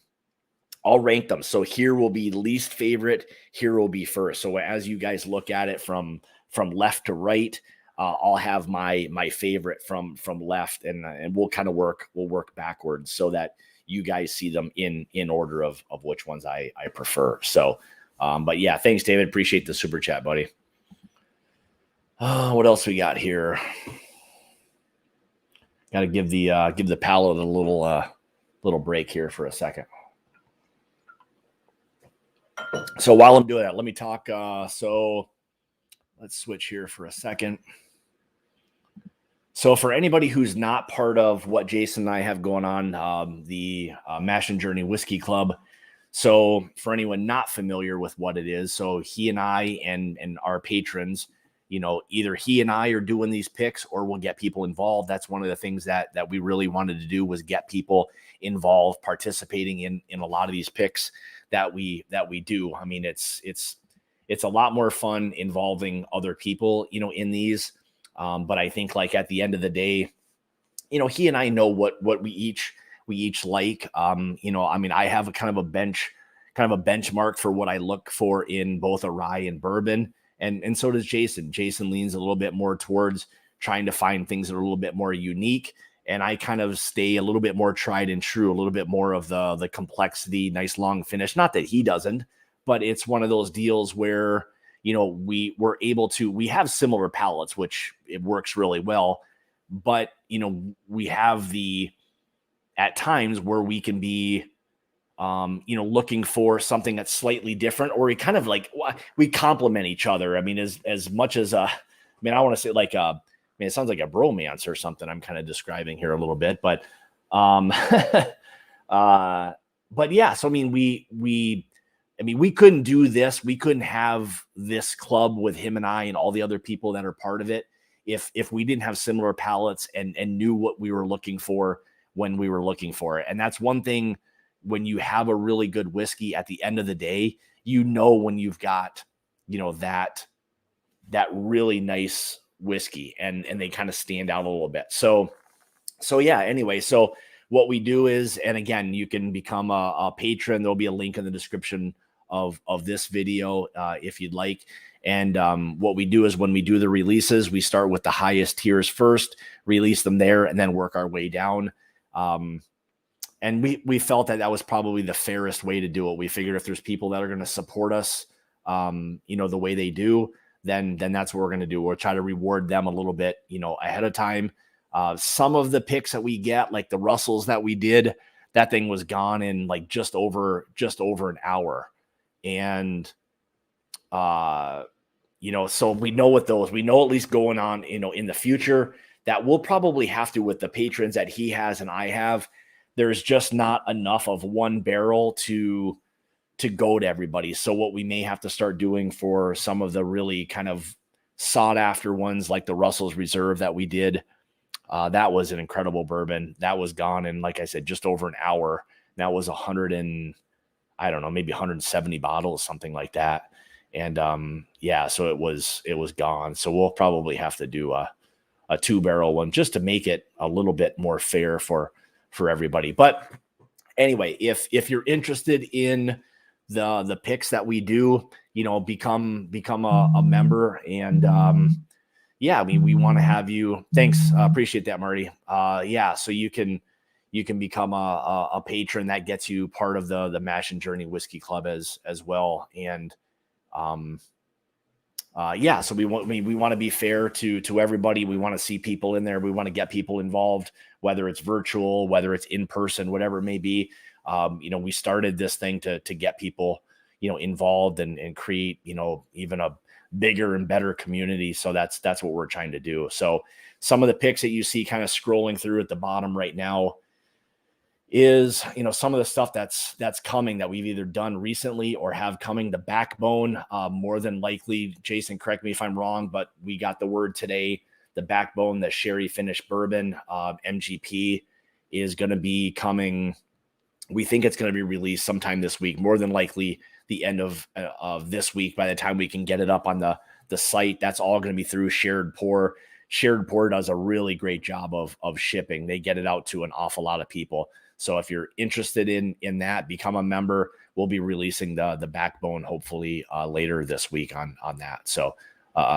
rank them. So here will be least favorite. Here will be first. So as you guys look at it from left to right, I'll have my favorite from left, and we'll kind of work backwards so that you guys see them in order of which ones I prefer. So, but yeah, thanks, David. Appreciate the super chat, buddy. What else we got here? Got to give the palate a little break here for a second. So while I'm doing that, let me talk. So let's switch here for a second. So for anybody who's not part of what Jason and I have going on, the Bourbon Journey Whiskey Club. So for anyone not familiar with what it is, so he and I and our patrons, either he and I are doing these picks or we'll get people involved. That's one of the things that we really wanted to do, was get people involved, participating in a lot of these picks that we do. I mean, it's a lot more fun involving other people, in these. But I think like at the end of the day, he and I know what we each like. I mean, I have a kind of a benchmark for what I look for in both a rye and bourbon. And so does Jason. Jason leans a little bit more towards trying to find things that are a little bit more unique. And I kind of stay a little bit more tried and true, a little bit more of the complexity, nice long finish. Not that he doesn't, but it's one of those deals where, we have similar palates, which it works really well. But, we have at times where we can be, looking for something that's slightly different, or we kind of like, we complement each other. I mean, as much as, I want to say like, it sounds like a bromance or something I'm kind of describing here a little bit, but, but yeah, so, I mean, we couldn't do this. We couldn't have this club with him and I and all the other people that are part of it if we didn't have similar palates and knew what we were looking for when we were looking for it. And that's one thing, when you have a really good whiskey, at the end of the day, when you've got, that really nice whiskey and they kind of stand out a little bit. So yeah, anyway, so what we do is, and again, you can become a patron. There'll be a link in the description of this video if you'd like. And what we do is, when we do the releases, we start with the highest tiers first, release them there, and then work our way down. And we felt that was probably the fairest way to do it. We figured if there's people that are going to support us, the way they do, then that's what we're going to do. We'll try to reward them a little bit, ahead of time. Some of the picks that we get, like the Russells that we did, that thing was gone in like just over an hour. And, so we know what those, we know at least going on, in the future, that we'll probably have to, with the patrons that he has and I have, there's just not enough of one barrel to go to everybody. So what we may have to start doing for some of the really kind of sought after ones, like the Russell's Reserve that we did, that was an incredible bourbon. That was gone in, like I said, just over an hour. That was 100 and I don't know, maybe 170 bottles, something like that. And yeah, so it was gone. So we'll probably have to do a 2-barrel one just to make it a little bit more fair for everybody. But anyway, if you're interested in the picks that we do, become a member. And yeah, I mean, we want to have you. Thanks. Appreciate that, Marty. Yeah. So you can become a patron. That gets you part of the Mash and Journey Whiskey Club as well. And yeah, so we want to be fair to everybody. We want to see people in there. We want to get people involved, whether it's virtual, whether it's in person, whatever it may be. We started this thing to get people, involved and create, even a bigger and better community. So that's what we're trying to do. So some of the picks that you see kind of scrolling through at the bottom right now is, some of the stuff that's coming that we've either done recently or have coming. The Backbone, more than likely, Jason, correct me if I'm wrong, but we got the word today, the Backbone, the sherry finished bourbon, MGP, is going to be coming. We think it's going to be released sometime this week, more than likely the end of this week. By the time we can get it up on the site, that's all going to be through Shared Pour. Shared Pour does a really great job of shipping. They get it out to an awful lot of people. So if you're interested in that, become a member. We'll be releasing the Backbone hopefully later this week on that. So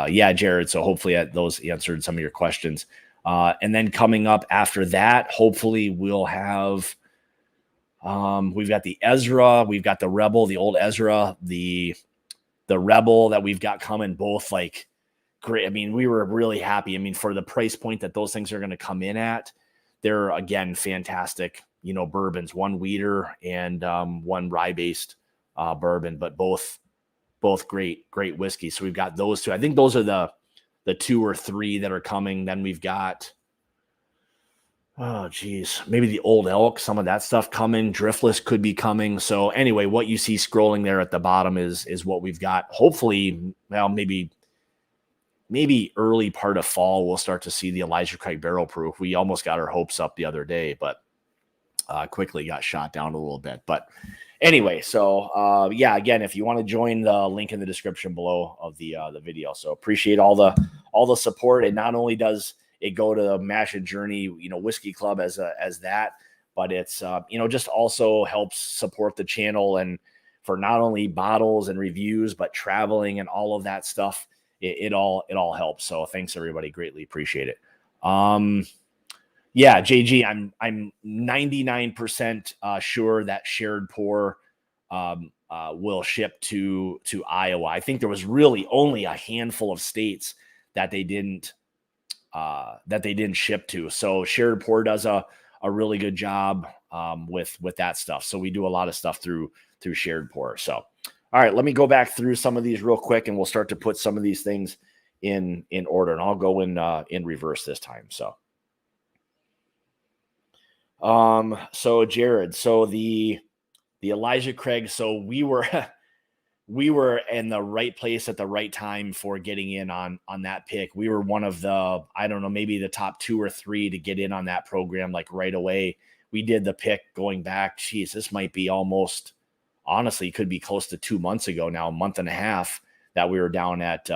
yeah, Jared. So hopefully those answered some of your questions. And then coming up after that, hopefully we'll have. We've got the Ezra, we've got the Rebel, the old Ezra, the Rebel that we've got coming, both like great. I mean, we were really happy. I mean, for the price point that those things are going to come in at, they're again fantastic, bourbons, one wheater and one rye based bourbon, but both great whiskey. So we've got those two. I think those are the 2 or 3 that are coming. Then we've got, oh, geez, maybe the Old Elk, some of that stuff coming. Driftless could be coming. So anyway, what you see scrolling there at the bottom is what we've got. Hopefully, well, maybe early part of fall, we'll start to see the Elijah Craig Barrel Proof. We almost got our hopes up the other day, but quickly got shot down a little bit. But anyway, so yeah, again, if you want to join, the link in the description below of the video. So appreciate all the support. And not only does it go to the Mash and Journey, Whiskey Club as that, but it's, just also helps support the channel and for not only bottles and reviews, but traveling and all of that stuff. It all helps. So thanks everybody. Greatly appreciate it. Yeah, JG, I'm 99% sure that Shared Pour will ship to Iowa. I think there was really only a handful of states that they didn't ship to. So Shared Pour does a really good job with that stuff. So we do a lot of stuff through Shared Pour. So, all right, let me go back through some of these real quick, and we'll start to put some of these things in order, and I'll go in reverse this time. So Jared, so the Elijah Craig, so we were in the right place at the right time for getting in on that pick. We were one of the, I don't know, maybe the top 2 or 3 to get in on that program, like right away. We did the pick going back. Geez, this might be almost, honestly, could be close to 2 months ago now, a month and a half, that we were down at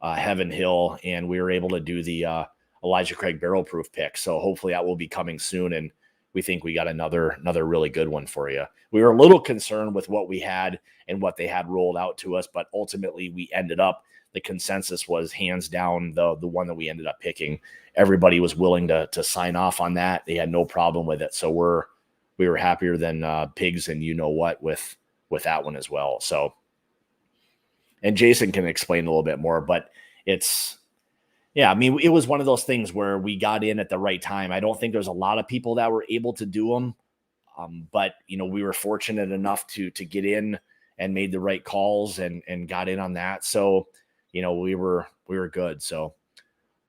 Heaven Hill, and we were able to do the Elijah Craig Barrel Proof pick. So hopefully that will be coming soon, and we think we got another really good one for you. We were a little concerned with what we had and what they had rolled out to us, but ultimately we ended up, the consensus was hands down the one that we ended up picking. Everybody was willing to sign off on that. They had no problem with it. So we were happier than pigs and with that one as well. So, and Jason can explain a little bit more, but it's, yeah, I mean, it was one of those things where we got in at the right time. I don't think there's a lot of people that were able to do them. But, we were fortunate enough to get in and made the right calls and got in on that. So, we were good. So,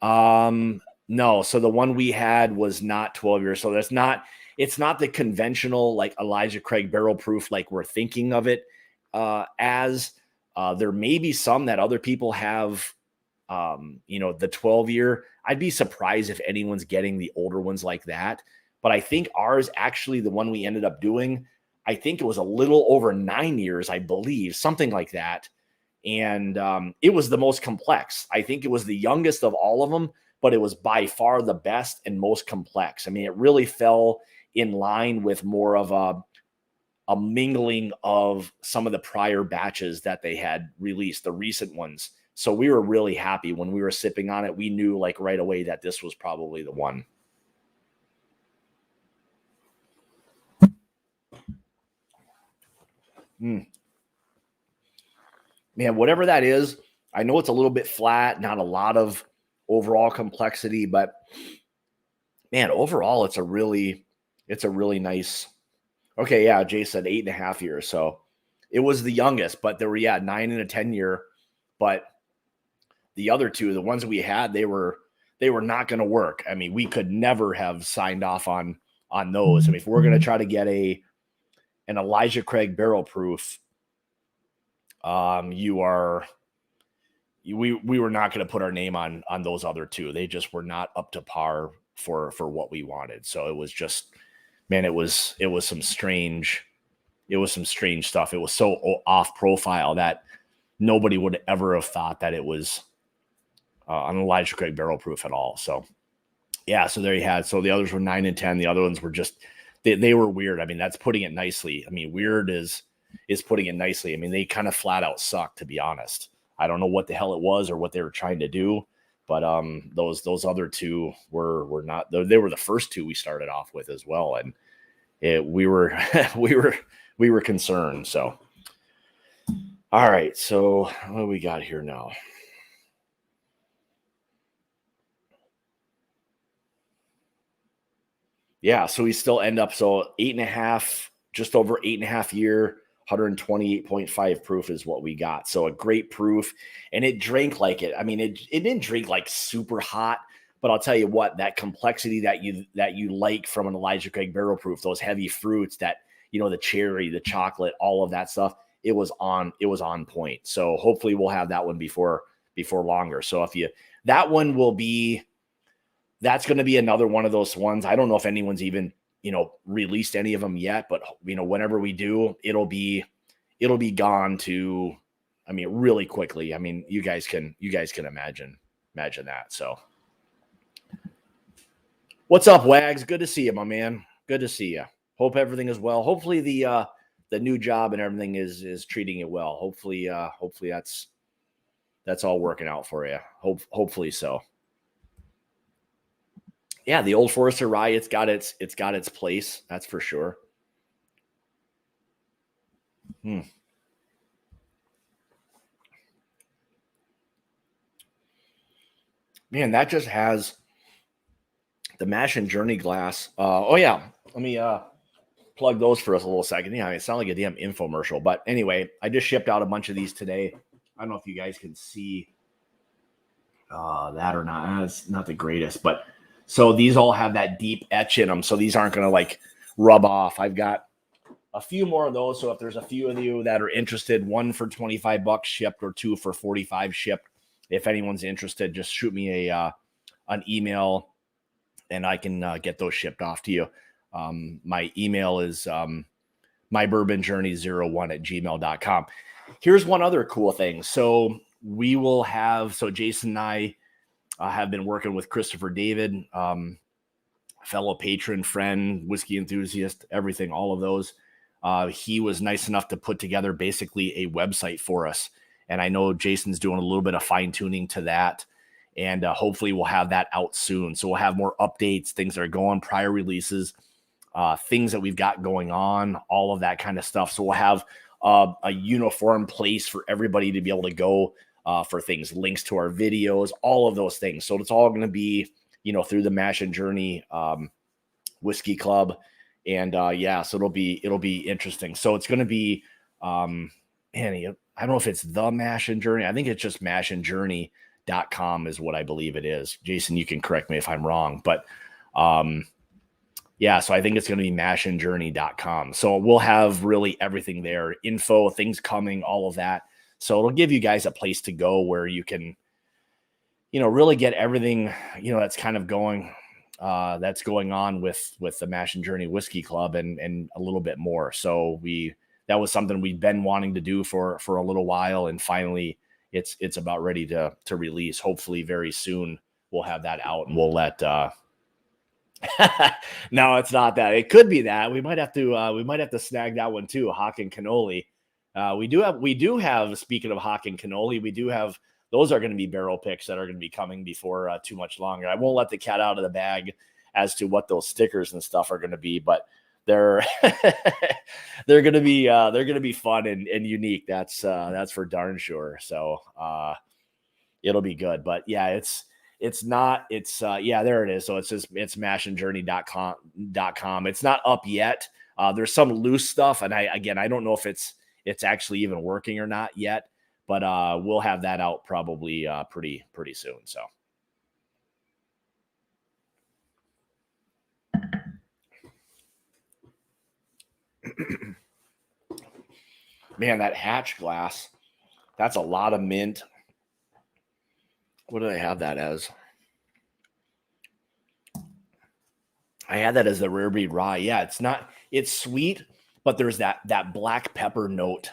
no, so the one we had was not 12 years. So that's not, it's not the conventional like Elijah Craig barrel proof like we're thinking of it as. There may be some that other people have, the 12-year. I'd be surprised if anyone's getting the older ones like that. But I think ours, actually, the one we ended up doing, I think it was a little over 9 years, I believe, something like that. And it was the most complex. I think it was the youngest of all of them, but it was by far the best and most complex. I mean, it really fell in line with more of a mingling of some of the prior batches that they had released, the recent ones. So we were really happy when we were sipping on it. We knew like right away that this was probably the one. Man, whatever that is, I know it's a little bit flat, not a lot of overall complexity, but man, overall, it's a really nice. Okay, yeah, Jay said 8.5 years. So it was the youngest, but there were 9 and a 10-year. But the other two, the ones we had, they were not going to work. I mean, we could never have signed off on those. I mean, if we're going to try to get an Elijah Craig barrel proof, we were not going to put our name on those other two. They just were not up to par for what we wanted. So it was just, man, it was some strange stuff. It was so off profile that nobody would ever have thought that it was an Elijah Craig barrel proof at all. So yeah, so there you had. So the others were 9 and 10. The other ones were just, they were weird. I mean, that's putting it nicely. I mean, weird is putting it nicely. I mean, they kind of flat out sucked, to be honest. I don't know what the hell it was or what they were trying to do, but those other two were not. They were the first two we started off with as well, and we were we were concerned. So, all right. So what do we got here now? Yeah, so we still end up 8.5, just over 8.5 year, 128.5 proof is what we got. So a great proof, and it drank like it. I mean, it didn't drink like super hot, but I'll tell you what, that complexity that you like from an Elijah Craig barrel proof, those heavy fruits, that the cherry, the chocolate, all of that stuff, it was on point. So hopefully we'll have that one before longer. So that one will be. That's going to be another one of those ones. I don't know if anyone's even, released any of them yet, but whenever we do, it'll be gone to, I mean, really quickly. I mean, you guys can imagine that. So what's up, Wags? Good to see you, my man. Good to see you. Hope everything is well. Hopefully the new job and everything is treating you well. Hopefully that's all working out for you. Hopefully so. Yeah, the old Forester Rye, it's got its place, that's for sure. Man, that just has the Mash and Journey glass. Let me plug those for us a little second. Yeah, it sounds like a damn infomercial, but anyway, I just shipped out a bunch of these today. I don't know if you guys can see that or not. It's not the greatest, but so these all have that deep etch in them. So these aren't going to like rub off. I've got a few more of those. So if there's a few of you that are interested, one for $25 shipped or two for $45 shipped. If anyone's interested, just shoot me an email and I can get those shipped off to you. My email is mybourbonjourney01@gmail.com. Here's one other cool thing. So we will have, Jason and I have been working with Christopher David, fellow patron, friend, whiskey enthusiast, everything, all of those. He was nice enough to put together basically a website for us. And I know Jason's doing a little bit of fine tuning to that. And hopefully we'll have that out soon. So we'll have more updates, things that are going, prior releases, things that we've got going on, all of that kind of stuff. So we'll have a uniform place for everybody to be able to go for things, links to our videos, all of those things. So it's all going to be, through the Mash and Journey Whiskey Club. And so it'll be interesting. So it's going to be, I don't know if it's the Mash and Journey. I think it's just mashandjourney.com is what I believe it is. Jason, you can correct me if I'm wrong, but Yeah, so I think it's going to be mashandjourney.com. So we'll have really everything there, info, things coming, all of that. So it'll give you guys a place to go where you can, really get everything, that's kind of going, that's going on with the Mash and Journey Whiskey Club and a little bit more. So that was something we've been wanting to do for a little while, and finally it's about ready to release. Hopefully very soon we'll have that out, and we'll let no, it's not that. It could be that. We might have to snag that one too. Hock and cannoli. We do have. Speaking of hock and cannoli, we do have. Those are going to be barrel picks that are going to be coming before too much longer. I won't let the cat out of the bag as to what those stickers and stuff are going to be, but they're they're going to be fun and unique. That's for darn sure. So it'll be good. But yeah, there it is. So it's mashandjourney.com. It's not up yet. There's some loose stuff, and I don't know if it's actually even working or not yet, but we'll have that out probably pretty soon. So man, that hatch glass, that's a lot of mint. What did I have that as? I had that as the Rare Breed Rye. Yeah, it's sweet, but there's that black pepper note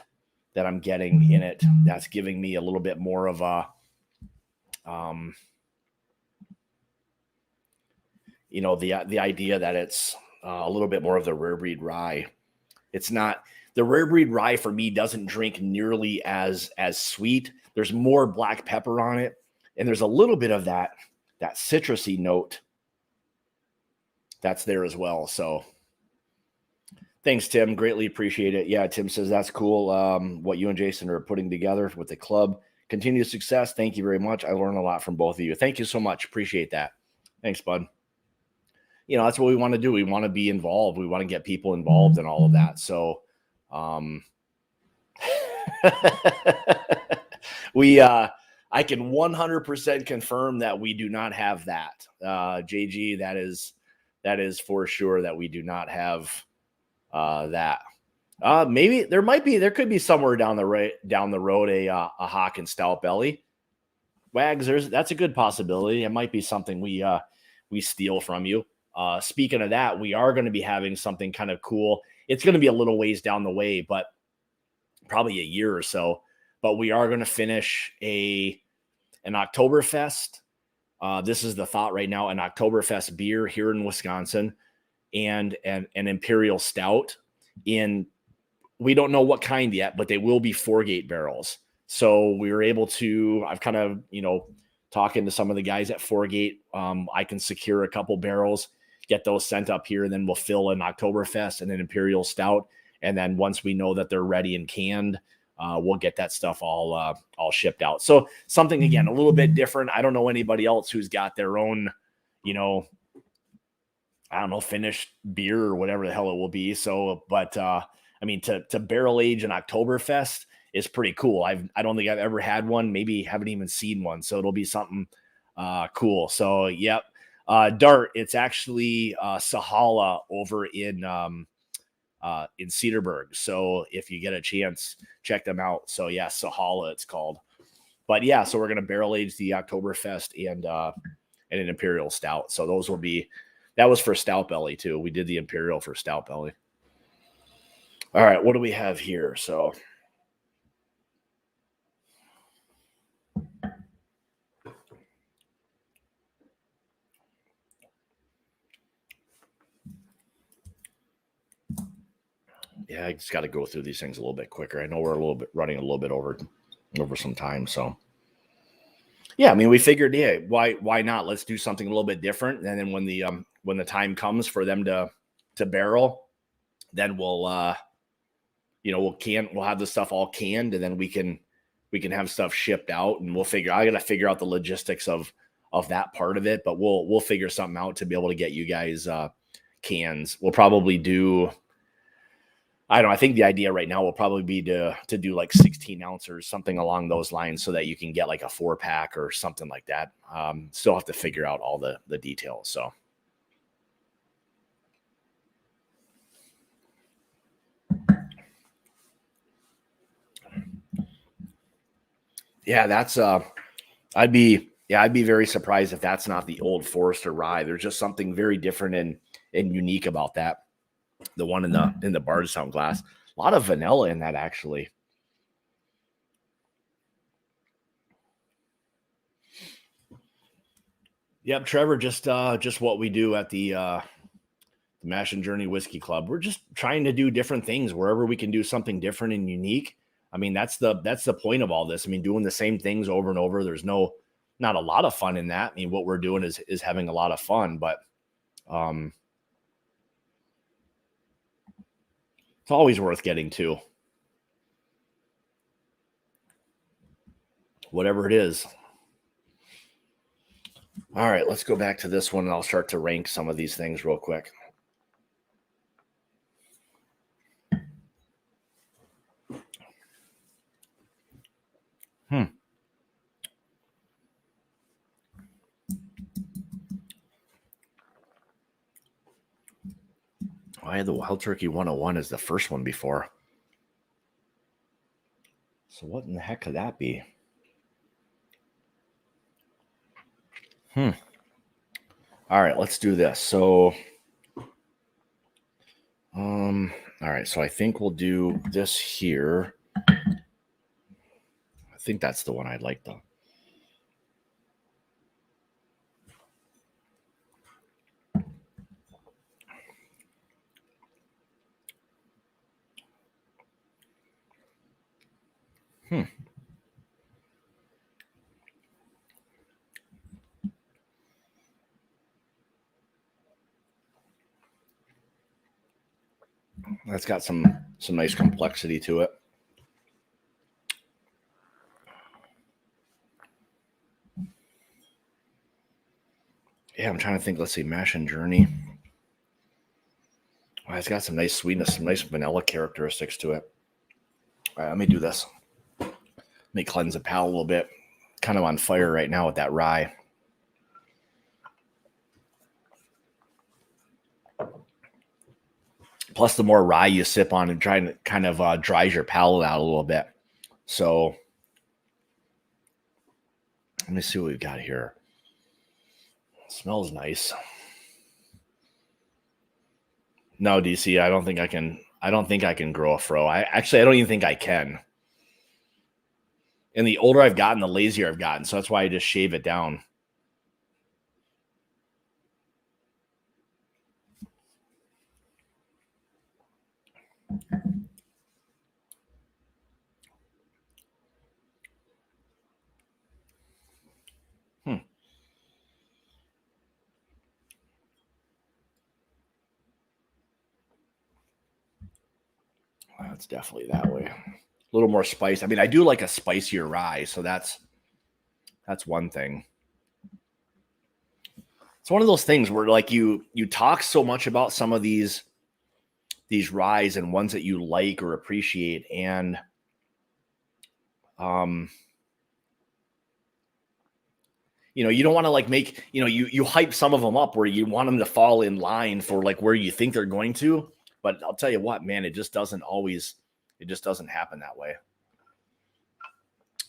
that I'm getting in it. That's giving me a little bit more of a, the idea that it's a little bit more of the Rare Breed Rye. It's not, the Rare Breed Rye for me doesn't drink nearly as sweet. There's more black pepper on it, and there's a little bit of that citrusy note that's there as well. So thanks, Tim. Greatly appreciate it. Yeah, Tim says that's cool. What you and Jason are putting together with the club. Continued success. Thank you very much. I learned a lot from both of you. Thank you so much. Appreciate that. Thanks, bud. That's what we want to do. We want to be involved. We want to get people involved in all of that. So, I can 100% confirm that we do not have that. JG, that is for sure that we do not have that. Maybe there could be somewhere down the road a hock and stout belly. Wags, that's a good possibility. It might be something we steal from you. Speaking of that, we are going to be having something kind of cool. It's going to be a little ways down the way, but probably a year or so. But we are going to finish an Oktoberfest. This is the thought right now, an Oktoberfest beer here in Wisconsin, and an Imperial Stout in, we don't know what kind yet, but they will be 4-gate barrels. So we were able to, I've kind of, talking to some of the guys at 4-gate, I can secure a couple barrels, get those sent up here, and then we'll fill an Oktoberfest and an Imperial Stout. And then once we know that they're ready and canned, we'll get that stuff all shipped out. So something, again, a little bit different. I don't know anybody else who's got their own, finished beer or whatever the hell it will be. So, but to barrel age an Oktoberfest is pretty cool. I don't think I've ever had one, maybe haven't even seen one. So it'll be something cool. So, yep. Dart, it's actually Sahala over in Cedarburg. So if you get a chance, check them out. So yeah, Sahala it's called. But yeah, so we're going to barrel age the Oktoberfest and an Imperial Stout. So that was for Stout Belly too. We did the Imperial for Stout Belly. All right, what do we have here? So yeah, I just got to go through these things a little bit quicker. I know we're running a little bit over some time. So yeah, we figured, yeah, why not? Let's do something a little bit different. And then when the time comes for them to barrel, then we'll have the stuff all canned, and then we can have stuff shipped out, and I got to figure out the logistics of that part of it, but we'll figure something out to be able to get you guys cans. We'll probably do, I think the idea right now will probably be to do like 16 ounce or something along those lines, so that you can get like a 4-pack or something like that. Still have to figure out all the details. So Yeah, that's I'd be very surprised if that's not the old Forester Rye. There's just something very different and unique about that. The one in the Bardstown glass. A lot of vanilla in that, actually. Yep, Trevor, just what we do at the Mash and Journey Whiskey Club. We're just trying to do different things wherever we can do something different and unique. I mean, that's the point of all this. I mean, doing the same things over and over. There's not a lot of fun in that. I mean, what we're doing is having a lot of fun, but it's always worth getting to. Whatever it is. All right, let's go back to this one and I'll start to rank some of these things real quick. I had the Wild Turkey 101 as the first one before. So what in the heck could that be? All right, let's do this. So, all right, so I think we'll do this here. I think that's the one I'd like though. That's got some nice complexity to it. Yeah, I'm trying to think. Let's see, Mash and Journey. Oh, it's got some nice sweetness, some nice vanilla characteristics to it. All right, let me do this. Let me cleanse the palate a little bit. Kind of on fire right now with that rye. Plus, the more rye you sip on, and trying to kind of dries your palate out a little bit. So, let me see what we've got here. Smells nice. No, DC, I don't think I can. I don't think I can grow a fro. I don't even think I can. And the older I've gotten, the lazier I've gotten. So that's why I just shave it down. That's definitely that way. A little more spice. I mean, I do like a spicier rye, so that's one thing. It's one of those things where like you talk so much about some of these ryes and ones that you like or appreciate, and you don't want to like make, you hype some of them up where you want them to fall in line for like where you think they're going to. But I'll tell you what, man, it just doesn't happen that way.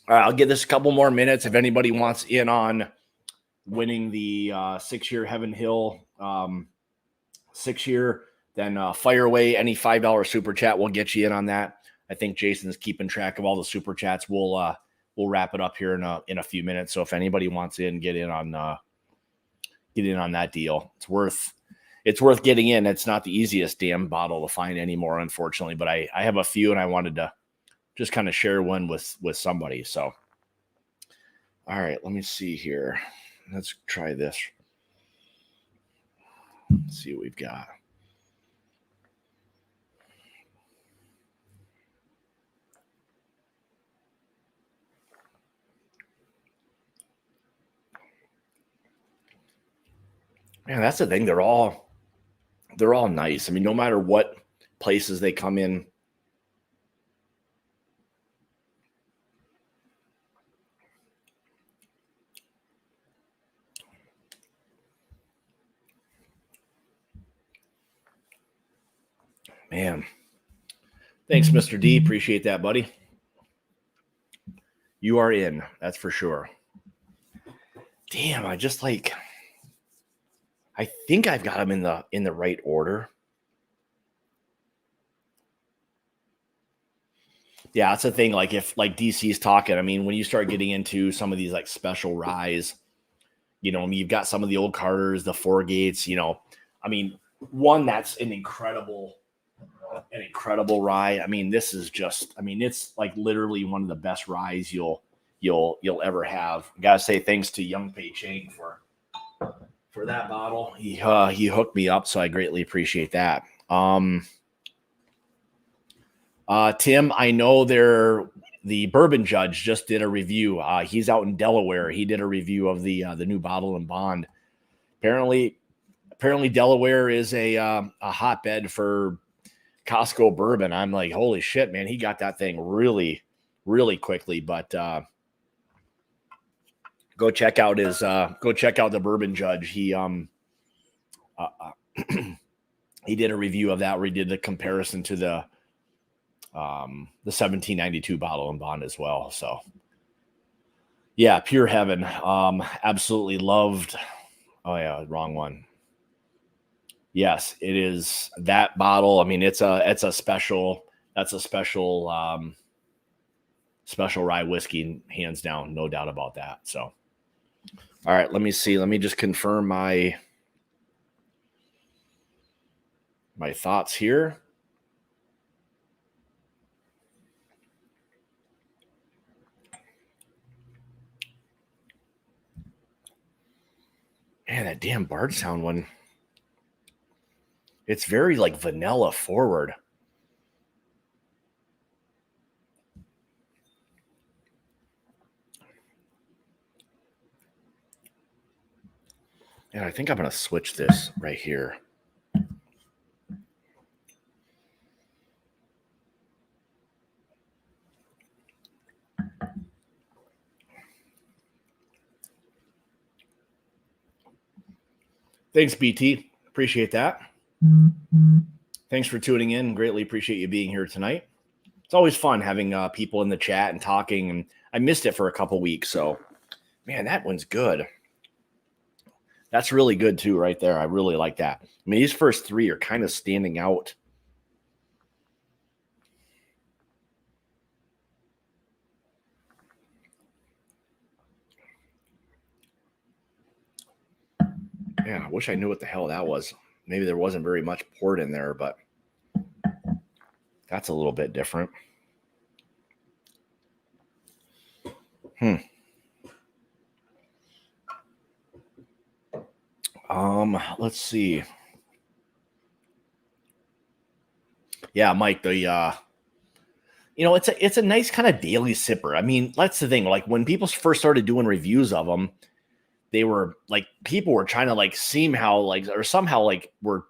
All right, I'll give this a couple more minutes. If anybody wants in on winning the 6-year Heaven Hill 6-year, then fire away. Any $5 super chat will get you in on that. I think Jason's keeping track of all the super chats. We'll wrap it up here in a few minutes. So if anybody wants in, get in on that deal. It's worth getting in. It's not the easiest damn bottle to find anymore, unfortunately, but I have a few and I wanted to just kind of share one with somebody. So, all right, let me see here. Let's try this. Let's see what we've got. Man, that's the thing. They're all nice. I mean, no matter what places they come in. Man. Thanks, Mr. D. Appreciate that, buddy. You are in. That's for sure. Damn, I think I've got them in the right order. Yeah, that's the thing. Like if like DC's talking, I mean, when you start getting into some of these like special ryes, I mean, you've got some of the old Carters, the Four Gates, I mean, one that's an incredible rye. I mean, this is just, I mean, it's like literally one of the best ryes you'll ever have. I gotta say thanks to Young Pei Chang for that bottle. He hooked me up, so I greatly appreciate that. Tim, I know the Bourbon Judge just did a review. He's out in Delaware. He did a review of the new bottle and bond. Apparently Delaware is a hotbed for Costco bourbon. I'm like, holy shit, man! He got that thing really, really quickly. But go check out the Bourbon Judge. He he did a review of that where he did the comparison to the 1792 bottle and bond as well. So yeah, pure heaven. Absolutely loved. Oh yeah, wrong one. Yes, it is that bottle. I mean, that's a special special rye whiskey, hands down, no doubt about that. So, all right, let me see. Let me just confirm my thoughts here. Man, that damn Bardstown one. It's very like vanilla forward. And I think I'm going to switch this right here. Thanks, BT. Appreciate that. Thanks for tuning in. Greatly appreciate you being here tonight. It's always fun having people in the chat and talking. And I missed it for a couple weeks. So, man, that one's good. That's really good too, right there. I really like that. I mean, these first three are kind of standing out. Yeah, I wish I knew what the hell that was. Maybe there wasn't very much port in there, but that's a little bit different. Let's see. Yeah, Mike, it's a nice kind of daily sipper. I mean, that's the thing. Like when people first started doing reviews of them, they were like, people were trying to like somehow were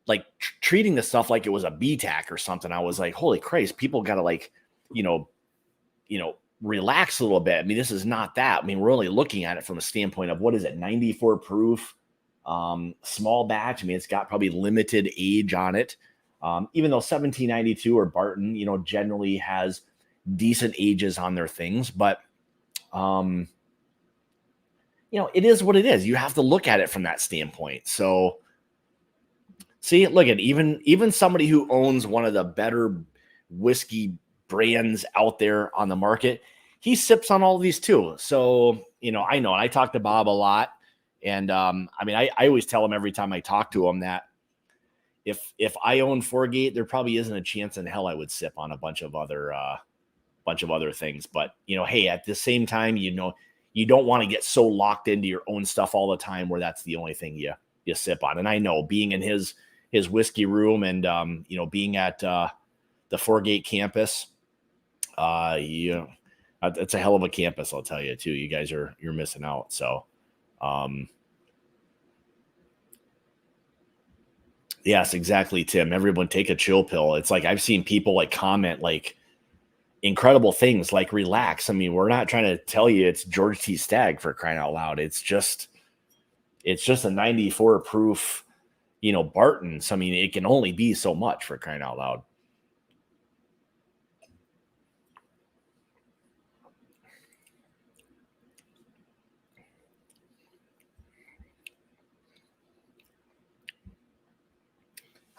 like treating the stuff like it was a BTAC or something. I was like, holy Christ, people got to like, relax a little bit. I mean, this is not that. I mean, we're only looking at it from a standpoint of what is it, 94 proof, small batch. I mean, it's got probably limited age on it. Even though 1792 or Barton, generally has decent ages on their things, but it is what it is. You have to look at it from that standpoint. So see, look at even somebody who owns one of the better whiskey brands out there on the market, he sips on all of these too. So, I know, and I talk to Bob a lot. And I mean, I always tell him every time I talk to him that if I own Foregate, there probably isn't a chance in hell I would sip on a bunch of other things. But hey, at the same time, you don't want to get so locked into your own stuff all the time where that's the only thing you sip on. And I know, being in his whiskey room and being at the Foregate campus, it's a hell of a campus, I'll tell you too. You guys you're missing out. So yes, exactly, Tim. Everyone take a chill pill. It's like I've seen people like comment like incredible things like relax. I mean, we're not trying to tell you it's George T. Stagg, for crying out loud. It's just a 94 proof, Barton's. I mean, it can only be so much, for crying out loud.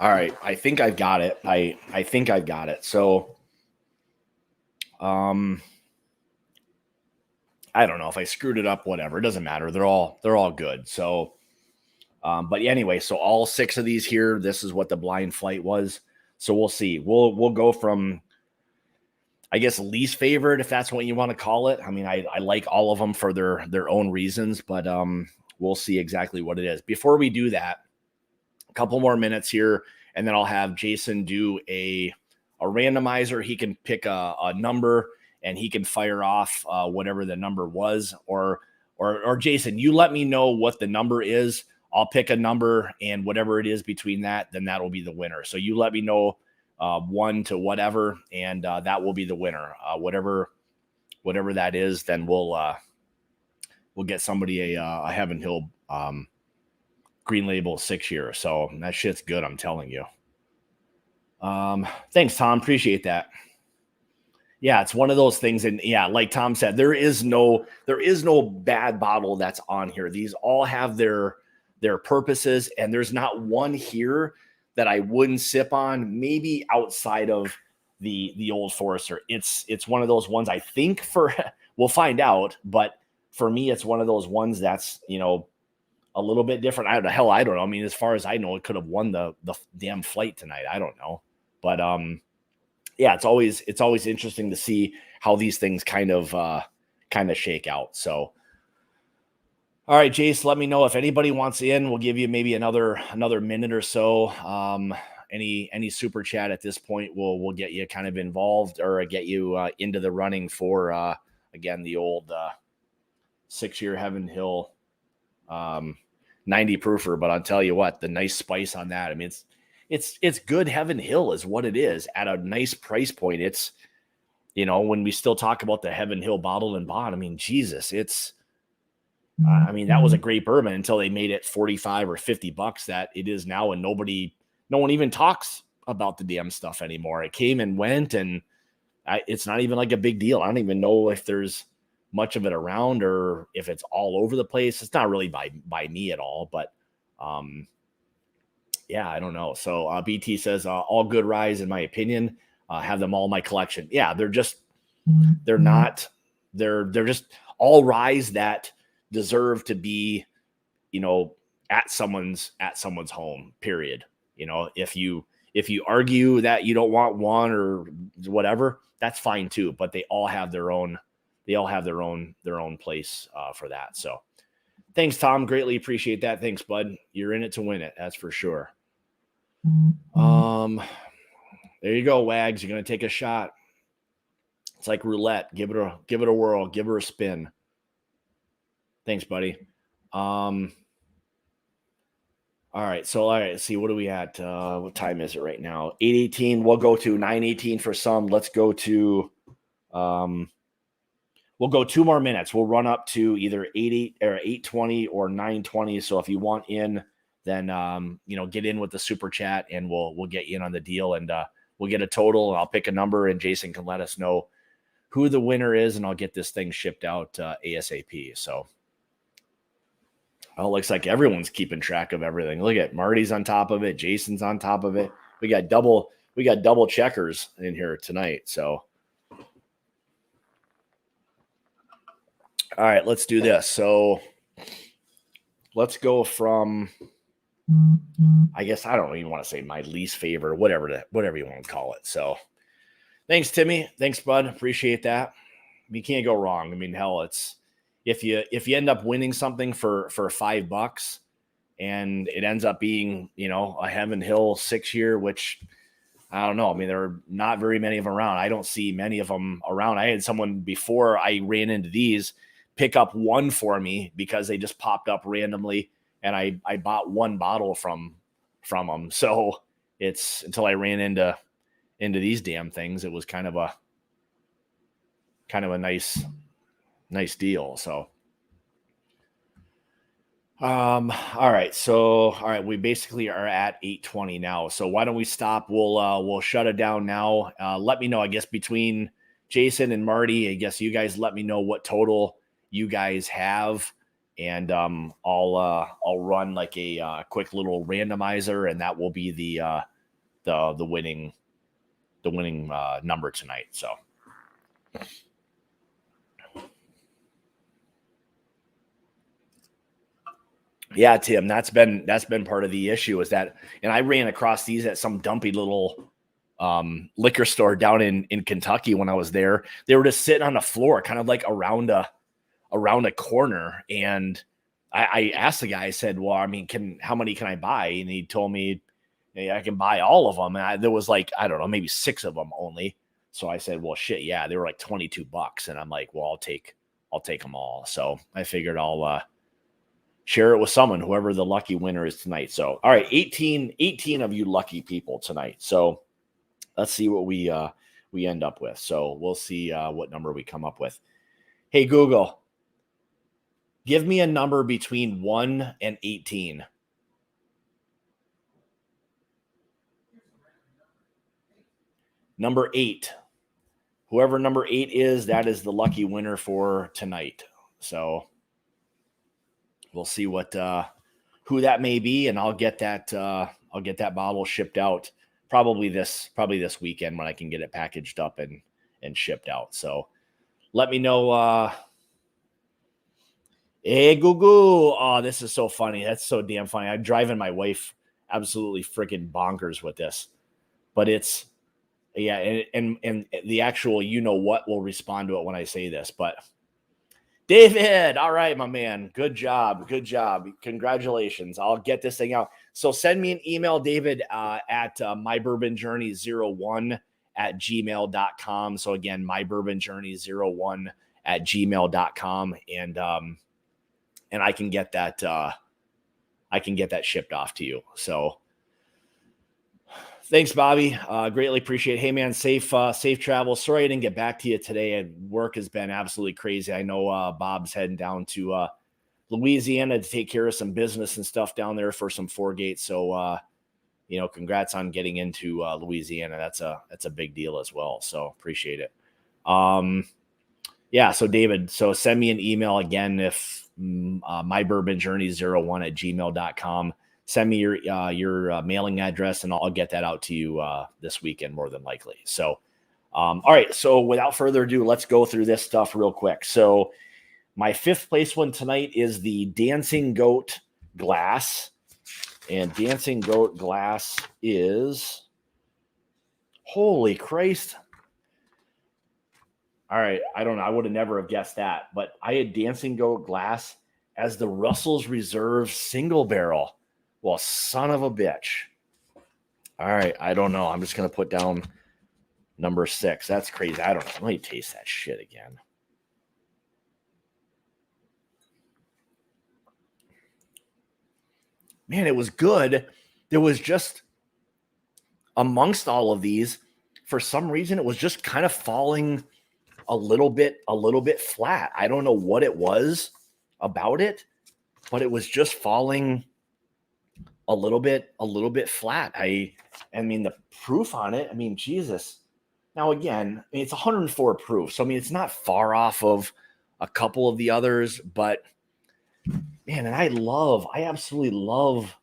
All right. I think I've got it. I think I've got it. So, I don't know if I screwed it up, whatever. It doesn't matter. They're all good. So, but anyway, so all 6 of these here, this is what the blind flight was. So we'll see. We'll go from, I guess, least favorite, if that's what you want to call it. I mean, I like all of them for their own reasons, but we'll see exactly what it is. Before we do that, a couple more minutes here, and then I'll have Jason do a randomizer. He can pick a number and he can fire off whatever the number was, or Jason, you let me know what the number is. I'll pick a number, and whatever it is between that, then that will be the winner. So you let me know 1 to whatever, and that will be the winner. Whatever that is, then we'll get somebody a Heaven Hill Green Label 6 year. So that shit's good, I'm telling you. Thanks, Tom. Appreciate that. Yeah, it's one of those things. And yeah, like Tom said, there is no bad bottle that's on here. These all have their purposes, and there's not one here that I wouldn't sip on, maybe outside of the old Forester. It's one of those ones, I think, we'll find out, but for me, it's one of those ones that's, a little bit different. I don't know. I mean, as far as I know, it could have won the damn flight tonight. I don't know. But yeah, it's always interesting to see how these things kind of shake out. So, all right, Jace, let me know if anybody wants in. We'll give you maybe another minute or so. Any super chat at this point will get you kind of involved, or get you into the running for again the old 6-year Heaven Hill 90 proofer. But I'll tell you what, the nice spice on that. I mean, it's good Heaven Hill is what it is at a nice price point. It's, when we still talk about the Heaven Hill bottled and bond, I mean, Jesus, it's, I mean, that was a great bourbon until they made it 45 or 50 bucks that it is now. And no one even talks about the damn stuff anymore. It came and went, and it's not even like a big deal. I don't even know if there's much of it around or if it's all over the place. It's not really by me at all, but, yeah, I don't know. So BT says all good ryes, in my opinion, have them all in my collection. Yeah, they're just all ryes that deserve to be, at someone's home, period. If you argue that you don't want one or whatever, that's fine too, but they all have their own place for that. So thanks, Tom. Greatly appreciate that. Thanks, bud. You're in it to win it. That's for sure. There you go, Wags. You're going to take a shot. It's like roulette. Give it a whirl. Give her a spin. Thanks, buddy. All right. So, all right. Let's see. What are we at? What time is it right now? 8:18. We'll go to 9:18 for some. Let's go to, we'll go 2 more minutes. We'll run up to either 8:20 or 9:20. So if you want in, then, get in with the super chat, and we'll get you in on the deal, and we'll get a total, and I'll pick a number, and Jason can let us know who the winner is, and I'll get this thing shipped out ASAP. So, well, it looks like everyone's keeping track of everything. Look at Marty's on top of it. Jason's on top of it. We got double checkers in here tonight. So, all right, let's do this. So let's go from, I guess I don't even want to say my least favorite, whatever you want to call it. So thanks, Timmy. Thanks, bud. Appreciate that. You can't go wrong. I mean, hell, it's, if you end up winning something for $5 and it ends up being, a Heaven Hill 6-year, which I don't know. I mean, there are not very many of them around. I don't see many of them around. I had someone before I ran into these pick up one for me because they just popped up randomly, and I bought one bottle from them. So it's until I ran into these damn things, it was kind of a nice deal. So, all right. So, all right, we basically are at 8:20 now. So why don't we stop? We'll shut it down now. Let me know, I guess, between Jason and Marty, I guess you guys let me know what total you guys have, and I'll run like a quick little randomizer, and that will be the winning number tonight. So. Yeah, Tim, that's been part of the issue is that, and I ran across these at some dumpy little liquor store down in Kentucky when I was there. They were just sitting on the floor, kind of like around a corner. And I asked the guy, I said, well, I mean, how many can I buy? And he told me, hey, I can buy all of them. And there was like, I don't know, maybe 6 of them only. So I said, well, shit, yeah, they were like $22. And I'm like, well, I'll take them all. So I figured I'll share it with someone, whoever the lucky winner is tonight. So, all right, 18 of you lucky people tonight. So let's see what we end up with. So we'll see what number we come up with. Hey, Google, give me a number between 1 and 18. Number 8. Whoever number 8 is, that is the lucky winner for tonight. So we'll see what who that may be, and I'll get that bottle shipped out probably this weekend when I can get it packaged up and shipped out. So let me know. Hey, Google. Oh, this is so funny. That's so damn funny. I'm driving my wife absolutely freaking bonkers with this, but it's, yeah, and the actual, you know what, will respond to it when I say this. But David, all right, my man, good job, congratulations. I'll get this thing out. So send me an email, David, at mybourbonjourney01@gmail.com. So again, mybourbonjourney01@gmail.com, and I can get that shipped off to you. So thanks, Bobby. Greatly appreciate it. Hey, man, safe travel. Sorry I didn't get back to you today. Work has been absolutely crazy. I know Bob's heading down to Louisiana to take care of some business and stuff down there for some 4-gate. So, congrats on getting into Louisiana. That's a big deal as well. So appreciate it. Yeah. So David, so send me an email again if mybourbonjourney01@gmail.com. Send me your mailing address, and I'll get that out to you this weekend, more than likely. So, all right. So without further ado, let's go through this stuff real quick. So my 5th place one tonight is the Dancing Goat Glass. And Dancing Goat Glass is, holy Christ. All right. I don't know. I would have never have guessed that. But I had Dancing Goat Glass as the Russell's Reserve single barrel. Well, son of a bitch. All right. I don't know. I'm just going to put down number 6. That's crazy. I don't know. Let me taste that shit again. Man, it was good. There was just, amongst all of these, for some reason, it was just kind of falling a little bit flat. I don't know what it was about it, but it was just falling a little bit flat. I mean, the proof on it, I mean, Jesus. Now, again, I mean, it's 104 proof. So, I mean, it's not far off of a couple of the others, but man, and I absolutely love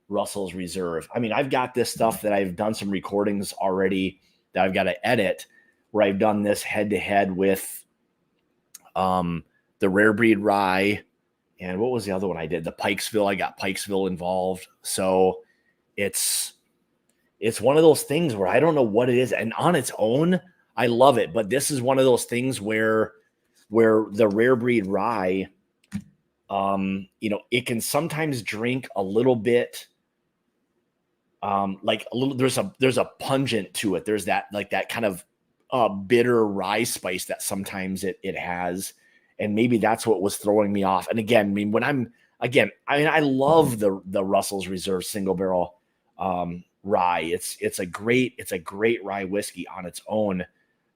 Russell's Reserve. I mean, I've got this stuff that I've done some recordings already that I've got to edit, where I've done this head to head with the Rare Breed Rye. And what was the other one I did? The Pikesville. I got Pikesville involved. So it's one of those things where I don't know what it is. And on its own, I love it. But this is one of those things where the Rare Breed Rye, it can sometimes drink a little bit, like a little, there's a pungent to it. There's that, like that kind of bitter rye spice that sometimes it has. And maybe that's what was throwing me off. And again, I love the Russell's Reserve single barrel rye. It's a great rye whiskey on its own,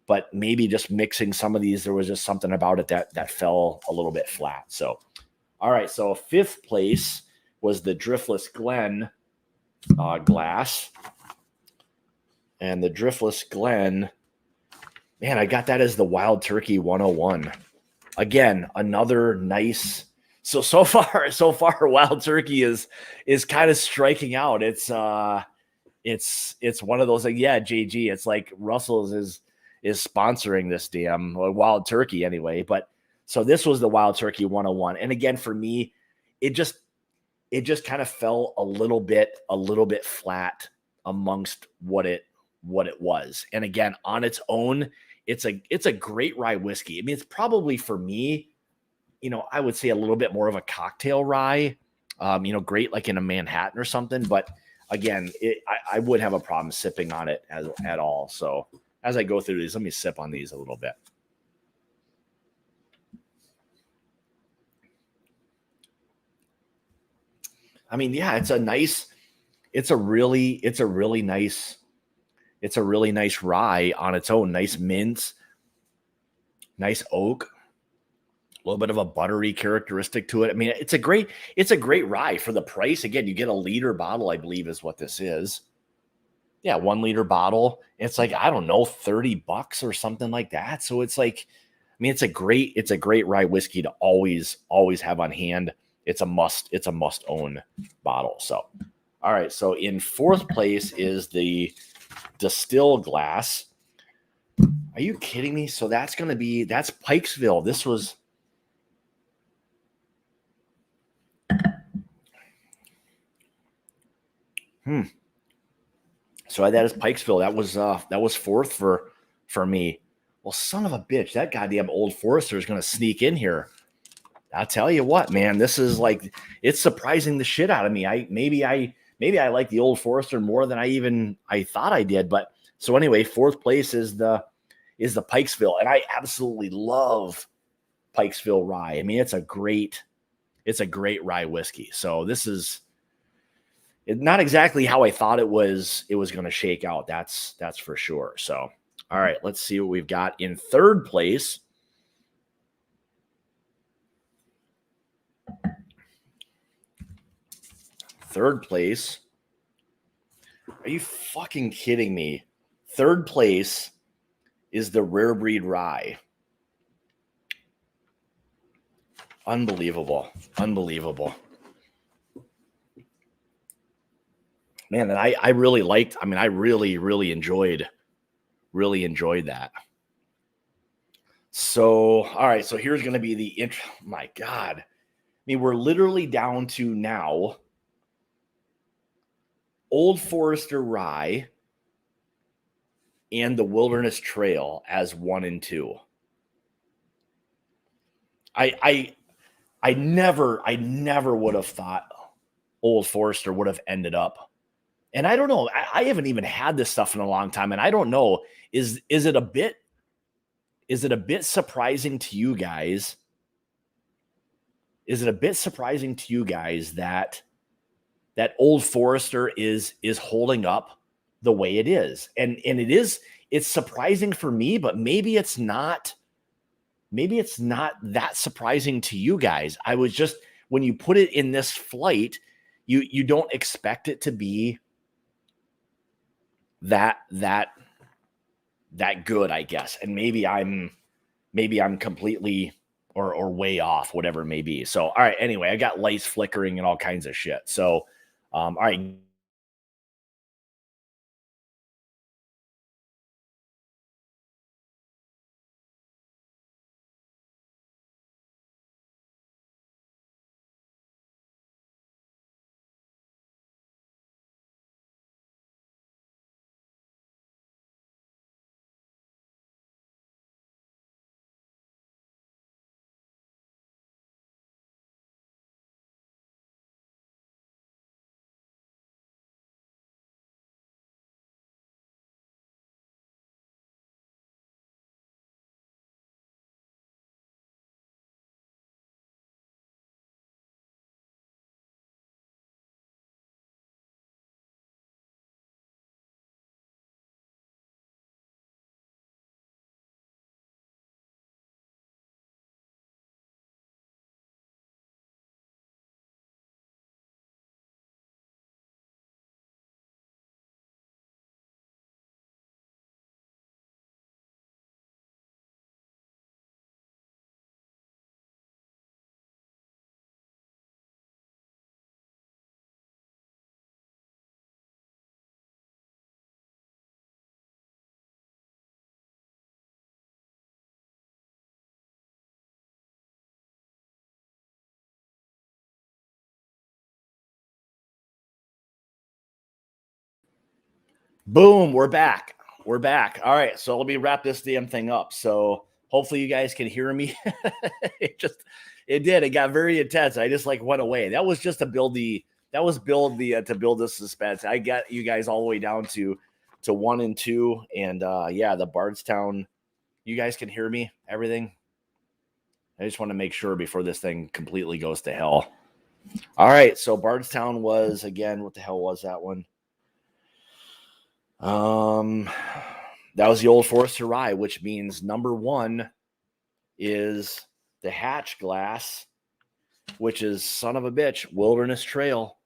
but maybe just mixing some of these, there was just something about it that fell a little bit flat. So, all right. So 5th place was the Driftless Glen glass, and the Driftless Glen, man, I got that as the Wild Turkey 101. Again, another nice So far, Wild Turkey is kind of striking out. It's one of those like, yeah, JG. It's like Russell's is sponsoring this damn Wild Turkey anyway. But so this was the Wild Turkey 101, and again for me, it just it just kind of fell a little bit flat amongst what it was. And again, on its own, it's a great rye whiskey. I mean, it's probably for me, I would say a little bit more of a cocktail rye. Great like in a Manhattan or something. But again, I would have a problem sipping on it at all. So as I go through these, let me sip on these a little bit. I mean, yeah, it's a really nice rye on its own. Nice mint, nice oak, a little bit of a buttery characteristic to it. I mean, it's a great rye for the price. Again, you get a liter bottle, I believe is what this is. Yeah, 1 liter bottle. It's like, I don't know, $30 or something like that. So it's like, I mean, it's a great rye whiskey to always have on hand. It's a must own bottle. So, all right. So in fourth place is the distill glass. Are you kidding me? So that's Pikesville. This was hmm. So that is Pikesville. That was fourth for me. Well, son of a bitch, that goddamn old Forester is gonna sneak in here. I'll tell you what, man, this is like it's surprising the shit out of me. Maybe I like the old Forester more than I thought I did. But so anyway, fourth place is the Pikesville, and I absolutely love Pikesville rye. I mean, it's a great rye whiskey. So this is not exactly how I thought it was going to shake out. That's for sure. So, all right, let's see what we've got in third place. Third place. Are you fucking kidding me? Third place is the Rare Breed Rye. Unbelievable. Unbelievable. Man, and I really liked, I mean, I really enjoyed that. So, all right, so here's going to be the intro. My God. I mean, we're literally down to now Old Forester Rye and the Wilderness Trail as 1 and 2. I I never would have thought Old Forester would have ended up. And I don't know. I haven't even had this stuff in a long time, and I don't know. Is it a bit surprising to you guys? Is it a bit surprising to you guys that Old Forester is holding up the way it is? And it's surprising for me, but maybe it's not that surprising to you guys. I was just when you put it in this flight, you don't expect it to be that good, I guess. And maybe I'm completely or way off, whatever it may be. So all right, anyway, I got lights flickering and all kinds of shit. So all right, Boom, we're back. We're back. All right, so let me wrap this damn thing up. So hopefully you guys can hear me. It got very intense. I just like went away. That was just to build the to build the suspense. I got you guys all the way down to 1 and 2, and yeah, the Bardstown. You guys can hear me. Everything. I just want to make sure before this thing completely goes to hell. All right, so Bardstown was, again, what the hell was that one? That was the old Forester Rye, which means number 1 is the hatch glass, which is, son of a bitch, Wilderness Trail.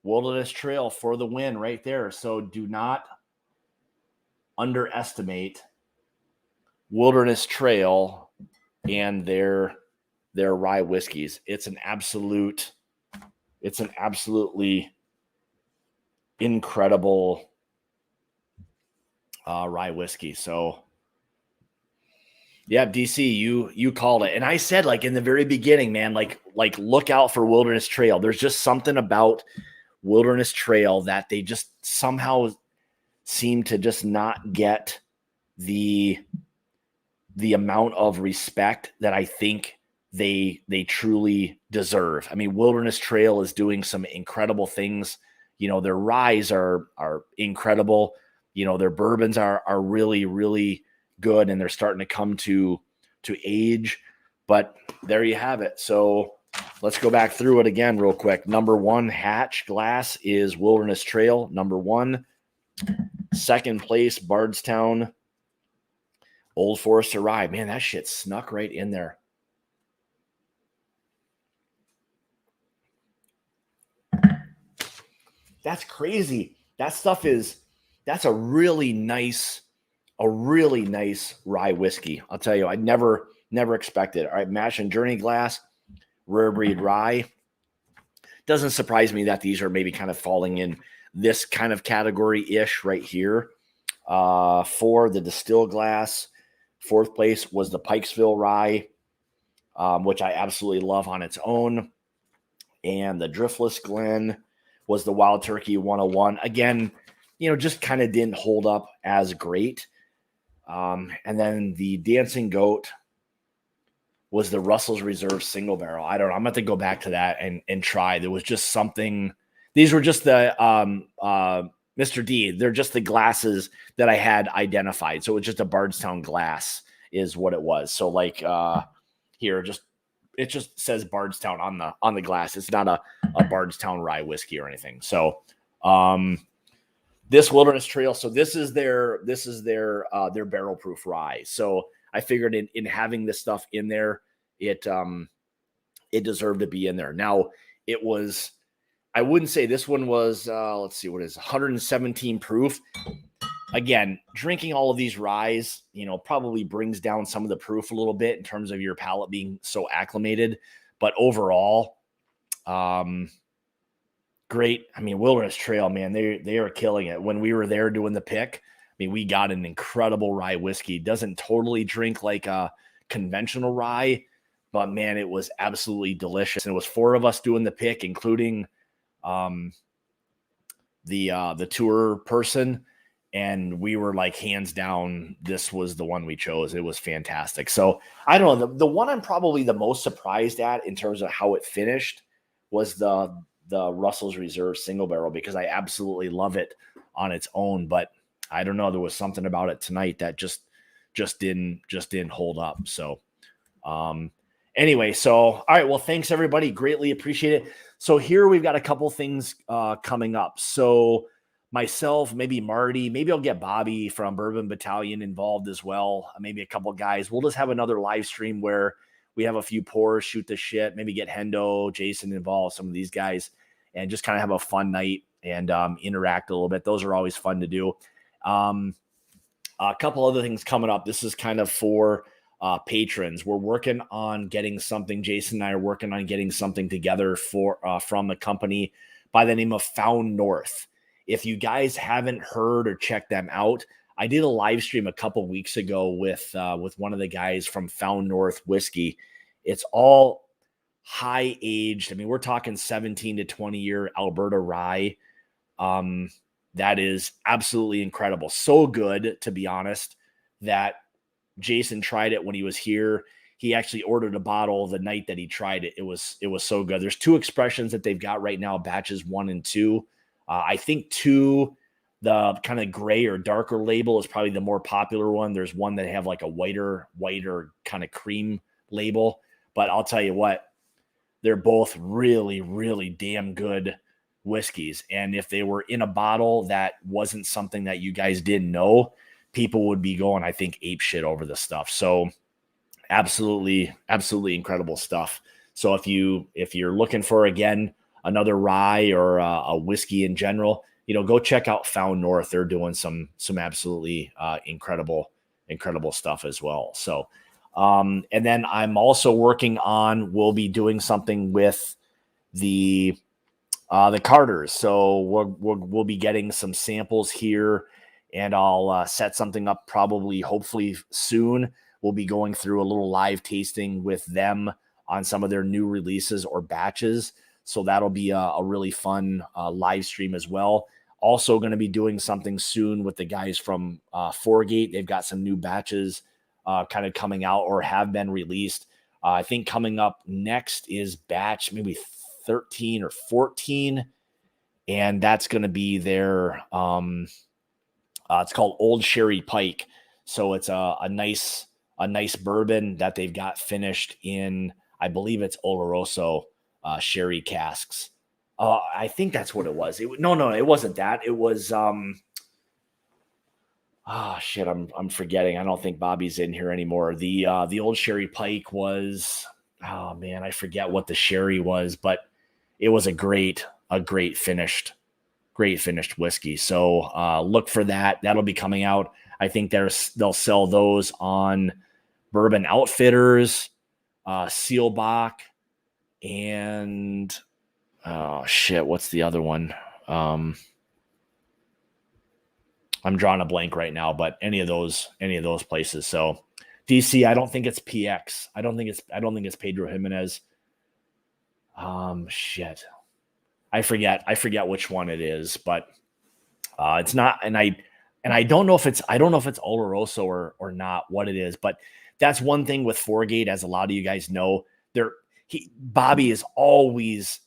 Wilderness Trail for the win right there. So do not underestimate Wilderness Trail and their rye whiskeys. It's an absolutely incredible rye whiskey. So yeah, DC, you called it. And I said, like, in the very beginning, man, like look out for Wilderness Trail. There's just something about Wilderness Trail that they just somehow seem to just not get the amount of respect that I think they truly deserve. I mean, Wilderness Trail is doing some incredible things. You know, their ryes are incredible. You know, their bourbons are really, really good, and they're starting to come to age. But there you have it. So let's go back through it again real quick. Number 1 hatch glass is Wilderness Trail. Number 1. Second place, Bardstown Old Forester Rye. Man, that shit snuck right in there. That's crazy. That's a really nice rye whiskey. I'll tell you, I never expected. All right, Mash and Journey glass, Rare Breed Rye. Doesn't surprise me that these are maybe kind of falling in this kind of category-ish right here. For the distill glass, 4th place was the Pikesville Rye, which I absolutely love on its own. And the Driftless Glen was the Wild Turkey 101. Again, you know, just kind of didn't hold up as great. And then the Dancing Goat was the Russell's Reserve Single Barrel. I don't know. I'm going to go back to that and try. There was just something. These were just the Mr. D. They're just the glasses that I had identified. So it's just a Bardstown glass is what it was. So like here, it just says Bardstown on the glass. It's not a Bardstown rye whiskey or anything. So this Wilderness Trail. So this is their barrel proof rye. So I figured in having this stuff in there, it deserved to be in there. Now it was, I wouldn't say this one was, let's see, what is 117 proof. Again, drinking all of these ryes, you know, probably brings down some of the proof a little bit in terms of your palate being so acclimated. But overall, great. I mean, Wilderness Trail, man, they are killing it. When we were there doing the pick, I mean, we got an incredible rye whiskey. Doesn't totally drink like a conventional rye, but man, it was absolutely delicious. And it was 4 of us doing the pick, including the tour person. And we were like, hands down, this was the one we chose. It was fantastic. So I don't know. The one I'm probably the most surprised at in terms of how it finished was the Russell's Reserve Single Barrel, because I absolutely love it on its own. But I don't know. There was something about it tonight that just didn't hold up. So anyway, so all right. Well, thanks everybody. Greatly appreciate it. So here we've got a couple things coming up. So myself, maybe Marty, maybe I'll get Bobby from Bourbon Battalion involved as well. Maybe a couple guys. We'll just have another live stream where we have a few pours, shoot the shit, maybe get Hendo, Jason involved, some of these guys, and just kind of have a fun night and interact a little bit. Those are always fun to do. A couple other things coming up. This is kind of for patrons. We're working on getting something. Jason and I are working on getting something together for from the company by the name of Found North. If you guys haven't heard or checked them out, I did a live stream a couple weeks ago with one of the guys from Found North Whiskey. It's all high aged. I mean, we're talking 17 to 20 year Alberta rye. that is absolutely incredible. So good, to be honest, that Jason tried it when he was here. He actually ordered a bottle the night that he tried it. It was so good. There's 2 expressions that they've got right now, batches 1 and 2. I think 2, the kind of gray or darker label, is probably the more popular one. There's one that have like a whiter kind of cream label. But I'll tell you what, they're both really, really damn good whiskeys. And if they were in a bottle that wasn't something that you guys didn't know, people would be going, I think, ape shit over this stuff. So absolutely, absolutely incredible stuff. So if you're looking for, again, another rye or a whiskey in general, go check out Found North. They're doing some absolutely incredible stuff as well. So, and then I'm also working on, we'll be doing something with the Carters. So we'll be getting some samples here, and I'll set something up probably, hopefully soon. We'll be going through a little live tasting with them on some of their new releases or batches. So that'll be a really fun live stream as well. Also going to be doing something soon with the guys from Forgate. They've got some new batches kind of coming out or have been released. I think coming up next is batch maybe 13 or 14. And that's going to be their, it's called Old Sherry Pike. So it's a nice bourbon that they've got finished in, I believe it's Oloroso sherry casks. I think that's what it was. No, it wasn't that. It was shit, I'm forgetting. I don't think Bobby's in here anymore. The Old Sherry Pike was, oh man, I forget what the sherry was, but it was a great finished whiskey. So look for that. That'll be coming out. I think they'll sell those on Bourbon Outfitters, Seelbach, and oh shit, what's the other one? I'm drawing a blank right now, but any of those places. So DC, I don't think it's PX. I don't think it's Pedro Jimenez. Shit. I forget which one it is, but it's not, and I don't know if it's Oloroso or not, what it is, but that's one thing with Forgate, as a lot of you guys know. Bobby is always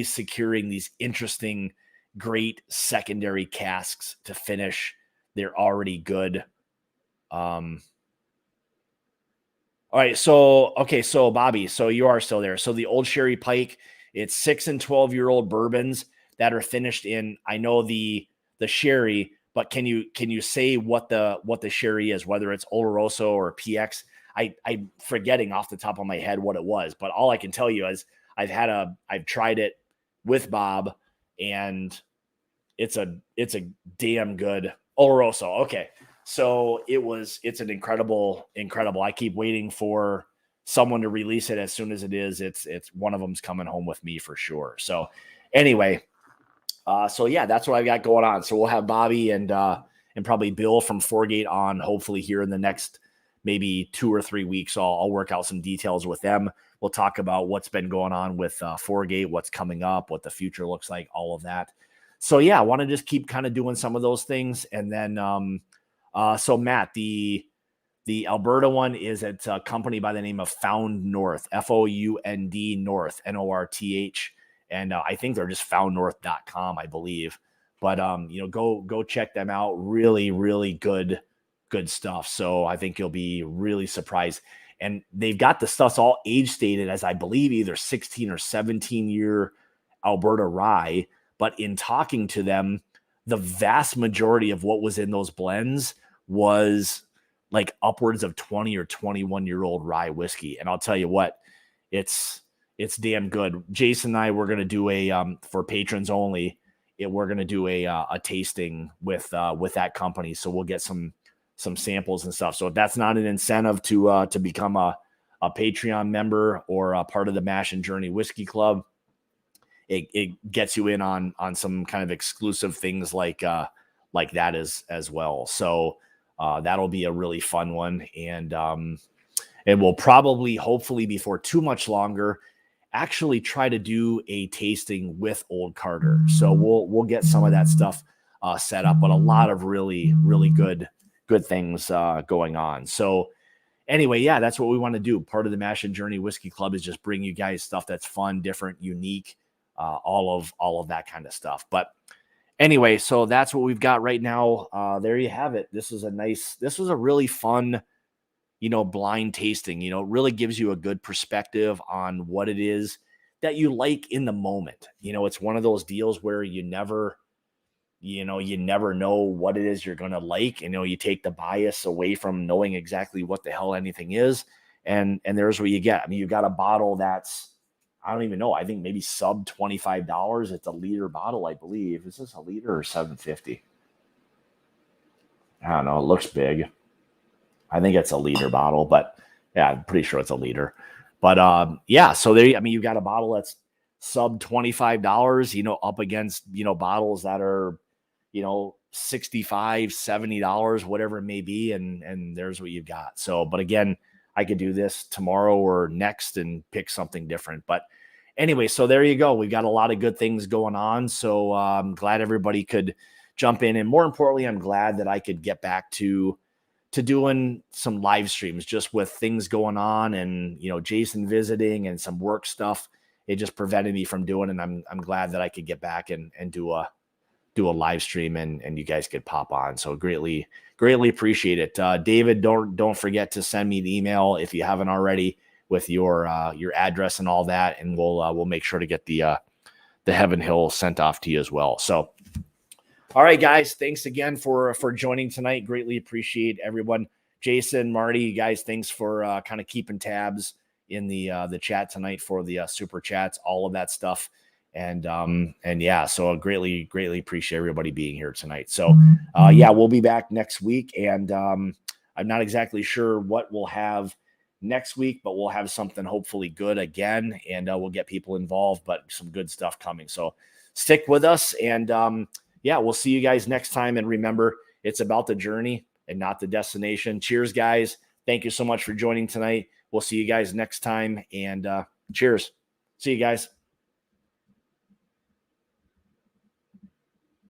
securing these interesting, great secondary casks to finish. They're already good. All right, so Bobby, so you are still there. So the Old Sherry Pike, it's 6 and 12-year-old bourbons that are finished in, I know the sherry, but can you say what the sherry is, whether it's Oloroso or PX? I'm forgetting off the top of my head what it was, but all I can tell you is I've tried it with Bob, and it's a damn good Oloroso. Okay. So it's an incredible. I keep waiting for someone to release it. As soon as it is, it's one of them's coming home with me for sure. So anyway, so yeah, that's what I've got going on. So we'll have Bobby and probably Bill from Forgate on, hopefully here in the next maybe 2 or 3 weeks. I'll work out some details with them. We'll talk about what's been going on with Forgate, what's coming up, what the future looks like, all of that. So yeah, I want to just keep kind of doing some of those things. And then, so Matt, the Alberta one is at a company by the name of Found North, Found North, North. And I think they're just foundnorth.com, I believe. But, go check them out. Really, really good stuff. So I think you'll be really surprised. And they've got the stuff all age stated as, I believe, either 16 or 17 year Alberta rye. But in talking to them, the vast majority of what was in those blends was like upwards of 20 or 21-year-old rye whiskey. And I'll tell you what, it's damn good. Jason and I, we're going to do for patrons only, we're going to do a tasting with that company. So we'll get some samples and stuff. So if that's not an incentive to become a Patreon member or a part of the Mash and Journey Whiskey Club, it gets you in on some kind of exclusive things like that as well. So that'll be a really fun one. And we'll probably, hopefully before too much longer, actually try to do a tasting with Old Carter. So we'll get some of that stuff setup, but a lot of really, really good things going on. So anyway, yeah, that's what we want to do. Part of the Mash and Journey Whiskey Club is just bring you guys stuff that's fun, different, unique, all of that kind of stuff. But anyway, so that's what we've got right now. There you have it. This was a really fun, blind tasting. It really gives you a good perspective on what it is that you like in the moment. It's one of those deals where you never know what it is you're going to like. You take the bias away from knowing exactly what the hell anything is. And there's what you get. I mean, you got a bottle that's, I don't even know. I think maybe sub $25. It's a liter bottle, I believe. Is this a liter or 750? I don't know. It looks big. I think it's a liter bottle, but yeah, I'm pretty sure it's a liter. But yeah, so you got a bottle that's sub $25, up against, bottles that are, $65, $70, whatever it may be. And there's what you've got. So, but again, I could do this tomorrow or next and pick something different. But anyway, so there you go. We've got a lot of good things going on. So I'm glad everybody could jump in. And more importantly, I'm glad that I could get back to doing some live streams, just with things going on and, Jason visiting and some work stuff. It just prevented me from doing it. And I'm glad that I could get back and do a live stream and you guys could pop on. So greatly appreciate it. David, don't forget to send me an email if you haven't already with your address and all that. And we'll make sure to get the Heaven Hill sent off to you as well. So, all right, guys, thanks again for joining tonight. Greatly appreciate everyone. Jason, Marty, you guys, thanks for kind of keeping tabs in the chat tonight for the super chats, all of that stuff. And yeah, so greatly appreciate everybody being here tonight. So yeah, we'll be back next week. And I'm not exactly sure what we'll have next week, but we'll have something hopefully good again, and we'll get people involved, but some good stuff coming. So stick with us, and yeah, we'll see you guys next time. And remember, it's about the journey and not the destination. Cheers, guys. Thank you so much for joining tonight. We'll see you guys next time, and cheers. See you guys.